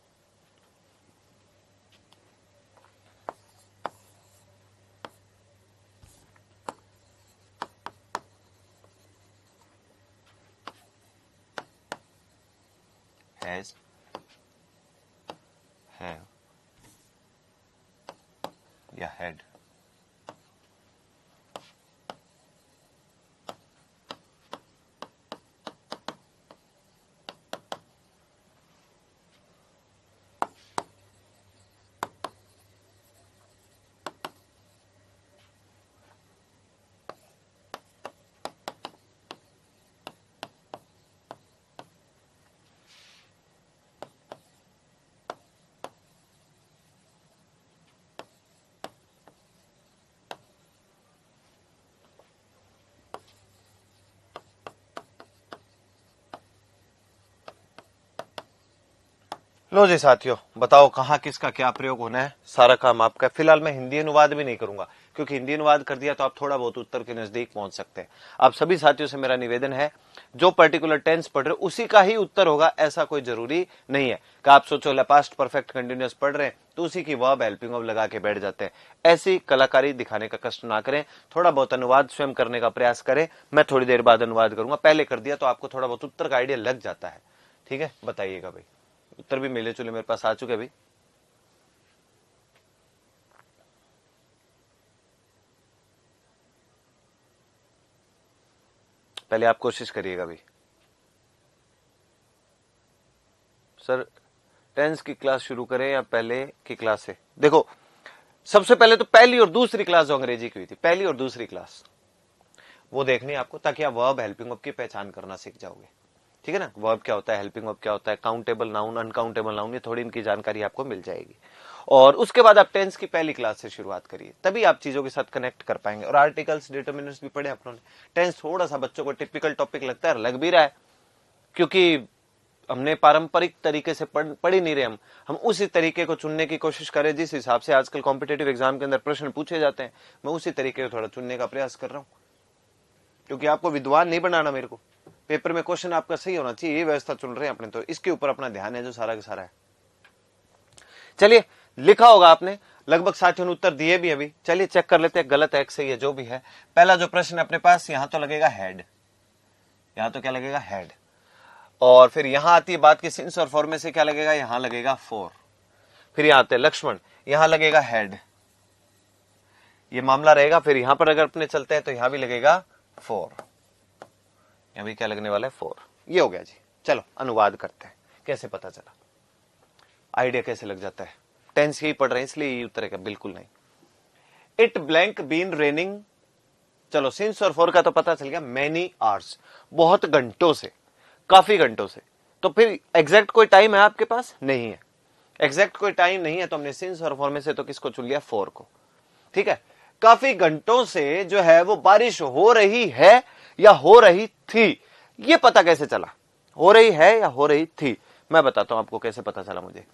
हैज, हैव या हैड। लो जी साथियों, बताओ कहां किसका क्या प्रयोग होना है, सारा काम आपका। फिलहाल मैं हिंदी अनुवाद भी नहीं करूंगा, क्योंकि हिंदी अनुवाद कर दिया तो आप थोड़ा बहुत उत्तर के नजदीक पहुंच सकते हैं। आप सभी साथियों से मेरा निवेदन है, जो पर्टिकुलर टेंस पढ़ रहे उसी का ही उत्तर होगा, ऐसा कोई जरूरी नहीं है कि आप सोचो पास्ट परफेक्ट कंटिन्यूअस पढ़ रहे हैं तो उसी की वर्ब हेल्पिंग वर्ब लगा के बैठ जाते हैं। ऐसी कलाकारी दिखाने का कष्ट ना करें, थोड़ा बहुत अनुवाद स्वयं करने का प्रयास करें। मैं थोड़ी देर बाद अनुवाद करूंगा, पहले कर दिया तो आपको थोड़ा बहुत उत्तर का आइडिया लग जाता है। ठीक है, बताइएगा भाई, उत्तर भी मिले चुले मेरे पास आ चुके अभी। पहले आप कोशिश करिएगा भाई। सर टेंस की क्लास शुरू करें या पहले की क्लास से? देखो सबसे पहले तो पहली और दूसरी क्लास जो अंग्रेजी की हुई थी, पहली और दूसरी क्लास वो देखनी है आपको, ताकि आप वर्ब हेल्पिंग वर्ब की पहचान करना सीख जाओगे। ठीक है ना, वर्ब क्या होता है, हेल्पिंग वर्ब क्या होता है, काउंटेबल नाउन, अनकाउंटेबल नाउन, ये थोड़ी इनकी जानकारी आपको मिल जाएगी। और उसके बाद आप टेंस की पहली क्लास से शुरुआत करिए, तभी आप चीजों के साथ कनेक्ट कर पाएंगे। और आर्टिकल्स डिटर्मिनेंट्स भी पढ़े अपनों ने। टेंस थोड़ा सा बच्चों को टिपिकल टॉपिक लगता है, लग भी रहा है, क्योंकि हमने पारंपरिक तरीके से पढ़ ही नहीं रहे। हम उसी तरीके को चुनने की कोशिश करें जिस हिसाब से आजकल कॉम्पिटेटिव एग्जाम के अंदर प्रश्न पूछे जाते हैं। मैं उसी तरीके को थोड़ा चुनने का प्रयास कर रहा हूं, क्योंकि आपको विद्वान नहीं बनाना, मेरे को पेपर में क्वेश्चन आपका सही होना चाहिए, ये व्यवस्था चुन रहे हैं अपने, तो इसके ऊपर अपना ध्यान है जो सारा का सारा है। चलिए, लिखा होगा आपने, लगभग साथियों ने उत्तर दिए भी अभी। चलिए चेक कर लेते हैं, गलत है सही है जो भी है। पहला जो प्रश्न अपने पास, यहां तो लगेगा हेड, यहां तो क्या लगेगा, हेड। और फिर यहां आती है बात की सिंस और फॉर में से क्या लगेगा, यहां लगेगा फॉर। फिर यहां आते हैं लक्ष्मण, यहां लगेगा हेड, ये मामला रहेगा। फिर यहां पर अगर अपने चलते हैं तो यहां भी लगेगा फॉर, यहां भी क्या लगने वाला है, फॉर। ये हो गया जी। चलो अनुवाद करते हैं, कैसे पता चला, आइडिया कैसे लग जाता है। टेंस यही पढ़ रहे हैं इसलिए यही उतरेगा, बिल्कुल नहीं। इट ब्लैंक बीन रेनिंग, चलो सिंस और फॉर का तो पता चल गया, मैनी आवर्स, बहुत घंटों से, काफी घंटों से। तो फिर एग्जैक्ट कोई टाइम है आपके पास, नहीं है, एग्जैक्ट कोई टाइम नहीं है, तो हमने सिंस और फॉर में से तो किसको चुन लिया, फॉर को। ठीक है, काफी घंटों से जो है वो बारिश हो रही है या हो रही थी, ये पता कैसे चला, हो रही है या हो रही थी? मैं बताता हूं आपको कैसे पता चला मुझे।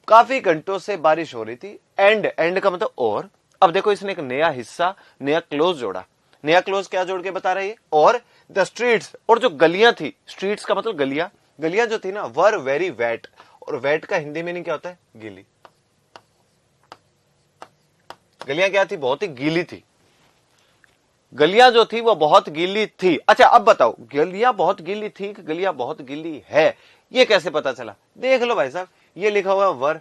काफी घंटों से बारिश हो रही थी, एंड, एंड का मतलब और। अब देखो इसने एक नया हिस्सा, नया क्लोज जोड़ा। नया क्लोज क्या जोड़ के बता रही है, और द स्ट्रीट्स, और जो गलियां थी, स्ट्रीट्स का मतलब गलियां, गलियां जो थी ना, वर वेरी वेट। और वेट का हिंदी मीनिंग क्या होता है, गीली। गलियां क्या थी, बहुत ही गीली थी। गलियां जो थी वो बहुत गीली थी। अच्छा अब बताओ, गलियां बहुत गीली थी कि गलियां बहुत गीली है, ये कैसे पता चला? देख लो भाई साहब, ये लिखा हुआ वर।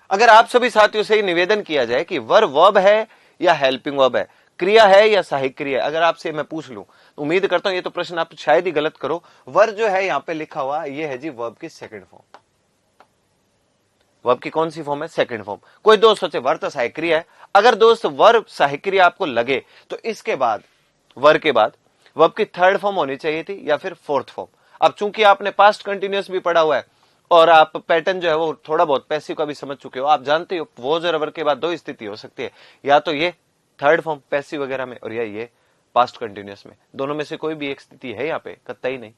अगर आप सभी साथियों से निवेदन किया जाए कि वर वर्ब है या हेल्पिंग वर्ब है, क्रिया है या सहायक क्रिया, अगर आपसे मैं पूछ लूं, तो उम्मीद करता हूं ये तो प्रश्न आप शायद ही गलत करो। वर जो है यहां पे लिखा हुआ, ये है जी वर्ब की सेकंड फॉर्म। वर्ब की कौन सी फॉर्म है, सेकंड फॉर्म। कोई दोस्त सोचे वर तो सहायक क्रिया है, अगर दोस्त वर्ब सहायक क्रिया आपको लगे तो इसके बाद, वर के बाद वर्ब की थर्ड फॉर्म होनी चाहिए थी या फिर फोर्थ फॉर्म। अब चूंकि आपने पास्ट कंटिन्यूअस भी पढ़ा हुआ है और आप पैटर्न जो है वो थोड़ा बहुत पैसिव का भी समझ चुके हो, आप जानते हो वो और वर्ब के बाद दो स्थिति हो सकती है, या तो ये थर्ड फॉर्म पैसिव वगैरह में, और या ये पास्ट कंटिन्यूअस में। दोनों में से कोई भी एक स्थिति है यहाँ पे, कतई नहीं।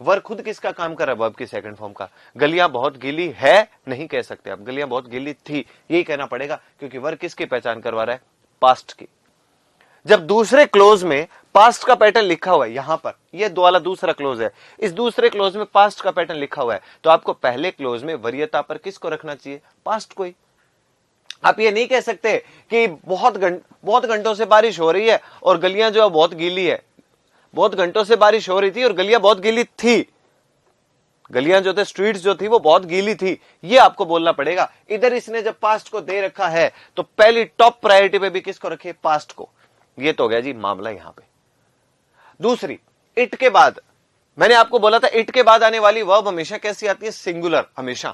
वर खुद किसका काम कर रहा है, वर्ब की सेकंड फॉर्म का। गलियां बहुत गीली है नहीं कह सकते आप, गलियां बहुत गीली थी यही कहना पड़ेगा, क्योंकि वर्ब किसकी पहचान करवा रहा है, पास्ट की। जब दूसरे क्लोज में पास्ट का पैटर्न लिखा हुआ है, यहां पर ये दो वाला दूसरा क्लोज है, इस दूसरे क्लोज में पास्ट का पैटर्न लिखा हुआ है, तो आपको पहले क्लोज में वरीयता पर किसको रखना चाहिए, पास्ट को ही। आप ये नहीं कह सकते कि बहुत घंटों से बारिश हो रही है और गलियां जो है बहुत गीली है। बहुत घंटों से बारिश हो रही थी और गलियां बहुत गीली थी, गलियां जो थे, स्ट्रीट्स जो थी वो बहुत गीली थी, ये आपको बोलना पड़ेगा। इधर इसने जब पास्ट को दे रखा है तो पहली टॉप प्रायोरिटी पे भी किसको रखे, पास्ट को। ये तो हो गया जी मामला यहां पे। दूसरी, इट के बाद, मैंने आपको बोला था इट के बाद आने वाली वर्ब हमेशा कैसी आती है, सिंगुलर। हमेशा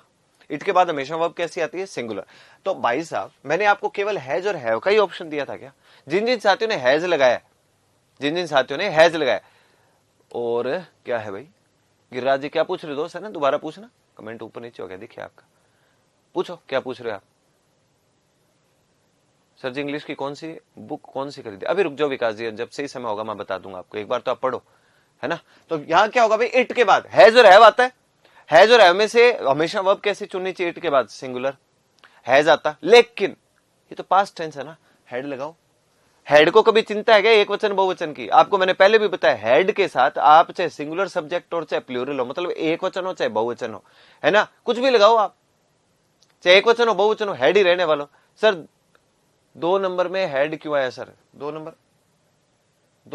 इट के बाद हमेशा वर्ब कैसी आती है, सिंगुलर। तो भाई साहब मैंने आपको केवल हैज और हैव का ही ऑप्शन दिया था क्या? जिन जिन साथियों ने हैज लगाया, जिन जिन साथियों ने हैज लगाया, और क्या है भाई, गिरिराज जी क्या पूछ रहे हो दोस्त, है ना, दोबारा पूछना, कमेंट ऊपर नीचे हो गया देखिए आपका, पूछो क्या पूछ रहे हो आप। सर जी इंग्लिश की कौन सी बुक कौन सी खरीदी, अभी रुक जाओ विकास जी, जब सही समय होगा मैं बता दूंगा आपको, एक बार तो आप पढ़ो, है ना। तो यहां क्या होगा भाई, इट के बाद हैज और हैव आता है, हैज और हैव में से हमेशा वर्ब कैसी चुननी चाहिए, इट के बाद सिंगुलर हैज आता, लेकिन ये तो पास्ट टेंस है ना, हेड लगाओ। हेड को कभी चिंता है क्या एक वचन बहुवचन की? आपको मैंने पहले भी बताया, हेड के साथ आप चाहे सिंगुलर सब्जेक्ट और चाहे प्लूरल हो, मतलब एक वचन हो चाहे बहुवचन हो, है ना, कुछ भी लगाओ आप, चाहे एक वचन हो बहुवचन हो, हेड ही रहने वाला। सर 2 नंबर में हेड क्यों आया सर, 2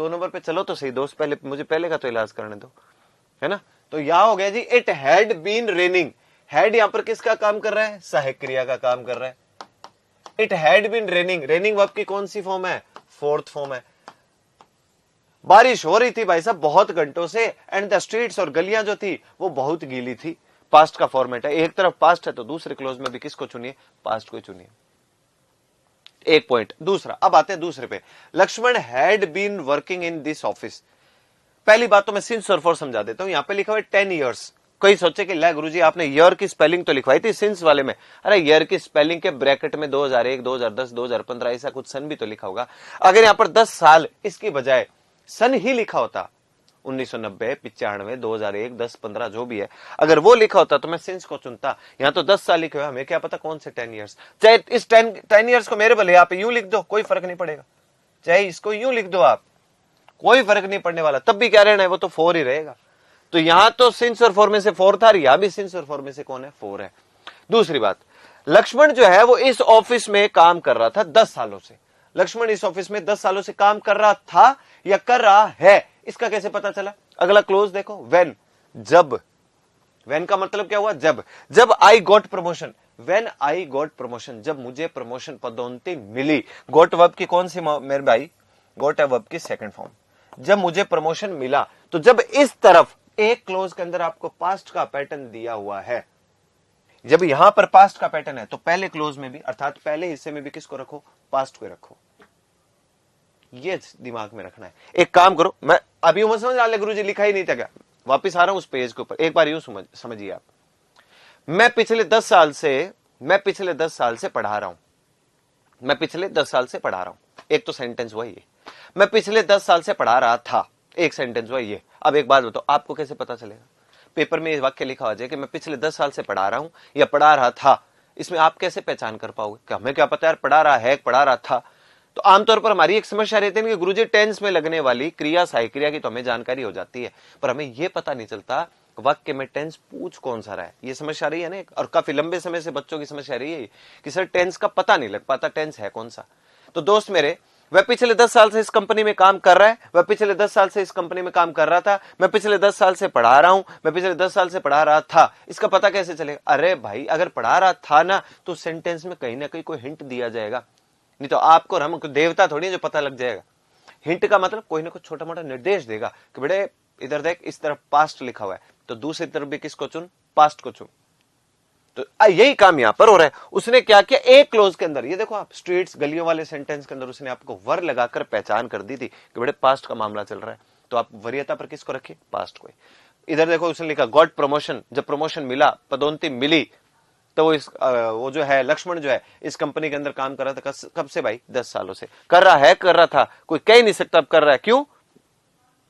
नंबर पे चलो तो सही दोस्त, पहले मुझे पहले का तो इलाज करने दो, है ना। तो यहां हो गया जी, it had been raining. Had यहां पर किसका काम कर रहा है, सहायक क्रिया का काम कर रहा है। It had been raining, raining verb की कौन सी फॉर्म है, फोर्थ फॉर्म है। बारिश हो रही थी भाई साहब बहुत घंटों से, एंड द स्ट्रीट्स और गलियां जो थी वो बहुत गीली थी। पास्ट का फॉर्मेट है, एक तरफ पास्ट है तो दूसरे क्लोज में भी किसको चुनिए, पास्ट को चुनिए। एक पॉइंट। दूसरा, अब आते हैं दूसरे पे। Lakshman had been working in this office. पहली बात तो मैं सिंस और फॉर समझा देता हूं। यहां पे लिखा हुआ है 10 ईयर्स। कोई सोचे कि ला गुरुजी आपने ईयर की स्पेलिंग तो लिखवाई थी सिंस वाले में। अरे ईयर की स्पेलिंग के ब्रैकेट में 2001, 2010, 2015 ऐसा कुछ सन भी तो लिखा होगा। अगर यहां पर 10 साल इसकी बजाय सन ही लिखा होता, 1990, 95, 2001, 10, 15 जो भी है, अगर वो लिखा होता तो मैं सिंस को चुनता। यहां तो 10 साल लिखे हुए, हमें क्या पता कौन से 10 ईयर्स। चाहे इस 10 ईयर्स को मेरे भले आप यूं लिख दो, कोई फर्क नहीं पड़ेगा। चाहे इसको यूं लिख दो आप, कोई फर्क नहीं पड़ने वाला, तब भी क्या रहना है, वो तो 4 ही रहेगा। तो यहां तो सिंस और 4 में से 4 था, यहां भी सिंस और 4 में से कौन है, 4 है। दूसरी बात, लक्ष्मण जो है वो इस ऑफिस में काम कर रहा था 10 सालों से। लक्ष्मण इस ऑफिस में 10 सालों से काम कर रहा था या कर रहा है, इसका कैसे पता चला? अगला क्लोज देखो, व्हेन, जब। व्हेन का मतलब क्या हुआ, जब। जब I got promotion, when I got promotion, जब मुझे प्रमोशन, पदोन्नति मिली। गॉट वर्ब की कौन सी मेरे भाई, गॉट है वर्ब की सेकंड फॉर्म। जब मुझे प्रमोशन मिला, तो जब इस तरफ एक क्लोज के अंदर आपको पास्ट का पैटर्न दिया हुआ है, जब यहां पर पास्ट का पैटर्न है, तो पहले क्लोज में भी अर्थात पहले हिस्से में भी किसको रखो, पास्ट को रखो। ये दिमाग में रखना है। एक काम करो, मैं अभी उम्र समझ रहा, गुरु जी लिखा ही नहीं था क्या, वापिस आ रहा हूं उस पेज के ऊपर, एक बार यूं समझिए आप। मैं पिछले 10 साल से पढ़ा रहा हूं, मैं पिछले 10 साल से पढ़ा रहा हूं, एक तो सेंटेंस वही है। मैं पिछले 10 साल से पढ़ा रहा था, एक सेंटेंस वही है। अब एक बात बताओ, आपको कैसे पता चलेगा? पेपर में वाक्य लिखा हो जाए कि मैं पिछले 10 साल से पढ़ा रहा हूं या पढ़ा रहा था, इसमें आप कैसे पहचान कर पाओगे? कि हमें क्या पता यार, पढ़ा रहा है, पढ़ा रहा था। तो आमतौर पर हमारी एक समस्या रहती है कि गुरुजी टेंस में लगने वाली क्रिया, सहायक क्रिया की तो हमें जानकारी हो जाती है, पर हमें यह पता नहीं चलता वाक्य में टेंस पूछ कौन सा रहा है। ये समस्या रही है ना, और काफी लंबे समय से बच्चों की समस्या रही है कि सर टेंस का पता नहीं लग पाता, टेंस है कौन सा। तो दोस्त मेरे, वह पिछले 10 साल से इस कंपनी में काम कर रहा है, वह पिछले 10 साल से इस कंपनी में काम कर रहा था, मैं पिछले 10 साल से पढ़ा रहा हूं, मैं पिछले 10 साल से पढ़ा रहा था, इसका पता कैसे चलेगा? अरे भाई, अगर पढ़ा रहा था ना, तो सेंटेंस में कहीं ना कहीं कोई हिंट दिया जाएगा। नहीं तो आपको हम देवता थोड़ी जो पता लग जाएगा। हिंट का मतलब कोई ना कोई छोटा मोटा निर्देश देगा कि बेटे इधर देख, इस तरफ पास्ट लिखा हुआ है, तो दूसरी तरफ भी किसको चुन, पास्ट को चुन। तो यही काम यहां पर हो रहा है। उसने क्या किया, एक क्लोज के अंदर, ये देखो आप, स्ट्रीट्स, गलियों वाले सेंटेंस के अंदर उसने आपको वर लगाकर पहचान कर दी थी कि बेटे पास्ट का मामला चल रहा है, तो आप वरीयता पर किसको रखिए, पास्ट को। इधर देखो उसने लिखा गॉट प्रमोशन, जब प्रमोशन मिला, पदोन्नति मिली, तो वो जो है लक्ष्मण जो है इस कंपनी के अंदर काम कर रहा था, कब से भाई, 10 सालों से कर रहा है, कर रहा था, कोई कह ही नहीं सकता अब कर रहा है, क्यों?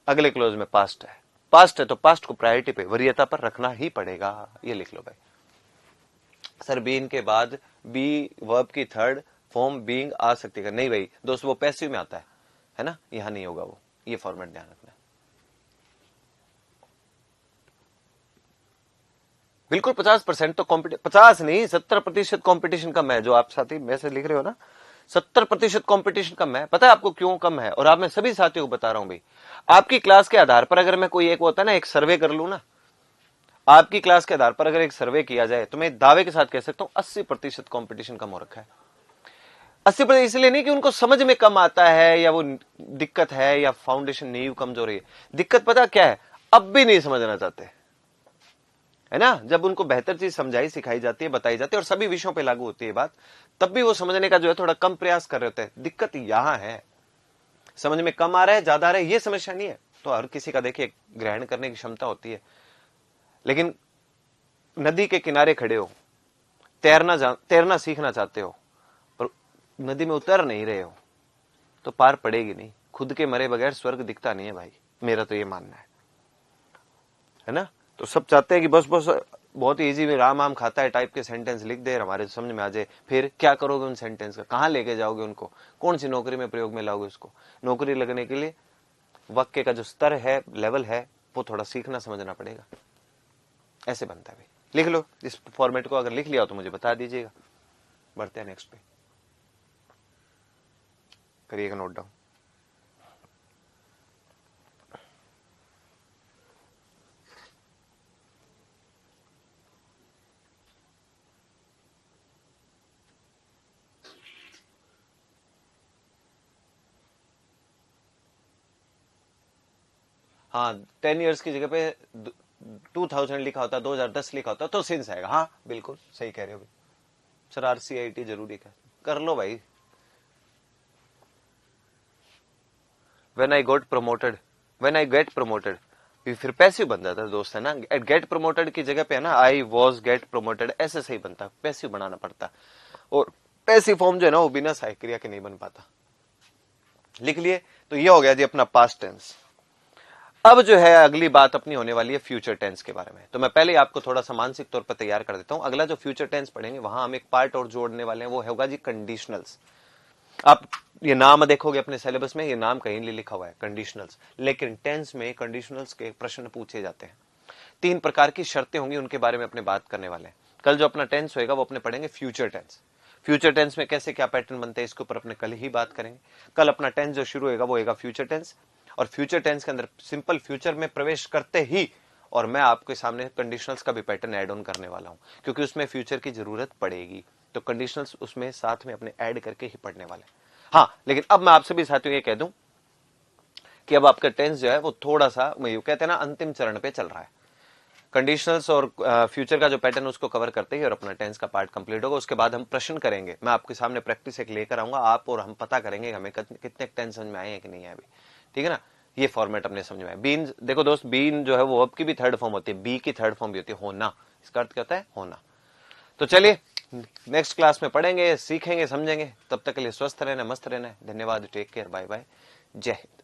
अगले क्लोज में पास्ट है, पास्ट है तो पास्ट को प्रायोरिटी पे, वरीयता पर रखना ही पड़ेगा। ये लिख लो भाई। सर बीन के बाद बी वर्ब की थर्ड फॉर्म बीइंग आ सकती है? नहीं भाई दोस्त, वो पैसिव में आता है ना, यहां नहीं होगा वो। ये फॉर्मेट ध्यान रखना। बिल्कुल 50% तो 50 नहीं, 70% कॉम्पिटिशन कम है। जो आप साथी मैसेज लिख रहे हो ना, 70% कॉम्पिटिशन कम है। पता है आपको क्यों कम है? और आप, मैं सभी साथियों को बता रहा हूं भाई, आपकी क्लास के आधार पर अगर मैं कोई एक होता है ना, एक सर्वे कर लू ना, आपकी क्लास के आधार पर अगर एक सर्वे किया जाए, तो मैं दावे के साथ कह सकता हूं 80% कॉम्पिटिशन कम हो रखा है। 80% इसलिए नहीं कि उनको समझ में कम आता है या वो दिक्कत है या फाउंडेशन नींव कमजोरी है। दिक्कत पता क्या है, अब भी नहीं समझना चाहते, है ना। जब उनको बेहतर चीज समझाई, सिखाई जाती है, बताई जाती है, और सभी विषयों पे लागू होती है बात, तब भी वो समझने का जो है थोड़ा कम प्रयास कर रहे होते हैं। दिक्कत यहां है, समझ में कम आ रहा है, ज्यादा आ रहा है, ये समस्या नहीं है। तो हर किसी का देखिए ग्रहण करने की क्षमता होती है, लेकिन नदी के किनारे खड़े हो, तैरना सीखना चाहते हो, पर नदी में उतर नहीं रहे हो, तो पार पड़ेगी नहीं। खुद के मरे बगैर स्वर्ग दिखता नहीं है भाई, मेरा तो ये मानना है ना। तो सब चाहते हैं कि बस बस बहुत इजी में राम आम खाता है टाइप के सेंटेंस लिख दे, हमारे समझ में आ जाए। फिर क्या करोगे उन सेंटेंस का, कहां लेके जाओगे उनको, कौन सी नौकरी में प्रयोग में लाओगे उसको? नौकरी लगने के लिए वाक्य का जो स्तर है, लेवल है, वो थोड़ा सीखना समझना पड़ेगा। ऐसे बनता है भाई। लिख लो इस फॉर्मेट को, अगर लिख लिया हो तो मुझे बता दीजिएगा। बढ़ते हैं नेक्स्ट पे, करिएगा नोट डाउन। हाँ 10 इयर्स की जगह पे 2000 लिखा होता, 2010 लिखा होता तो सिंस आएगा। हाँ बिल्कुल सही कह रहे हो सर, RCIT जरूरी कर लो भाई। व्हेन आई गेट प्रोमोटेड, फिर पैसिव बन जाता है दोस्त, है ना। गेट प्रोमोटेड की जगह पे है ना आई वॉज गेट प्रोमोटेड, ऐसे सही बनता, पैसिव बनाना पड़ता। और पैसिव फॉर्म जो है ना वो बिना सहायक क्रिया के नहीं बन पाता। लिख लिए। तो ये हो गया जी अपना पास्ट टेंस। अब जो है अगली बात अपनी होने वाली है फ्यूचर टेंस के बारे में। तो मैं पहले आपको थोड़ा सा मानसिक तौर पर तैयार कर देता हूं। अगला जो फ्यूचर टेंस पढ़ेंगे वहां हम एक पार्ट और जोड़ने वाले हैं, वो होगा जी कंडीशनल्स। आप ये नाम देखोगे अपने सिलेबस में, ये नाम कहीं नहीं लिखा हुआ है कंडीशनल्स, लेकिन टेंस में कंडीशनल्स के प्रश्न पूछे जाते हैं। 3 प्रकार की शर्तें होंगी, उनके बारे में अपने बात करने वाले हैं। कल जो अपना टेंस होगा वो अपने पढ़ेंगे फ्यूचर टेंस। फ्यूचर टेंस में कैसे क्या पैटर्न बनते हैं इसके ऊपर अपने कल ही बात करेंगे। कल अपना टेंस जो शुरू होगा वो होगा फ्यूचर टेंस, और फ्यूचर टेंस के अंदर सिंपल फ्यूचर में प्रवेश करते ही और मैं आपके सामने कंडीशनल्स का भी पैटर्न ऐड ऑन करने वाला हूं, क्योंकि उसमें फ्यूचर की जरूरत पड़ेगी। तो कंडीशनल्स उसमें साथ में अपने ऐड करके ही पढ़ने वाले। हाँ लेकिन अब मैं आपसे भी साथियों ये कह दूं कि अब आपका टेंस जो है वो थोड़ा सा, कहते हैं ना, अंतिम चरण पे चल रहा है। कंडीशनल्स और फ्यूचर का जो पैटर्न उसको कवर करते ही और अपना टेंस का पार्ट कंप्लीट होगा। उसके बाद हम प्रश्न करेंगे, मैं आपके सामने प्रैक्टिस एक लेकर आऊंगा, आप और हम पता करेंगे हमें कितने टेंस समझ में आए हैं कि नहीं है अभी। ठीक है ना, ये फॉर्मेट अपने समझ में आए। बीन देखो दोस्त, बीन जो है वो अब की भी थर्ड फॉर्म होती है, बी की थर्ड फॉर्म भी होती है होना। इसका अर्थ क्या होता है? होना। तो चलिए नेक्स्ट क्लास में पढ़ेंगे, सीखेंगे, समझेंगे। तब तक के लिए स्वस्थ रहना, मस्त रहना। धन्यवाद, टेक केयर, बाय बाय, जय हिंद।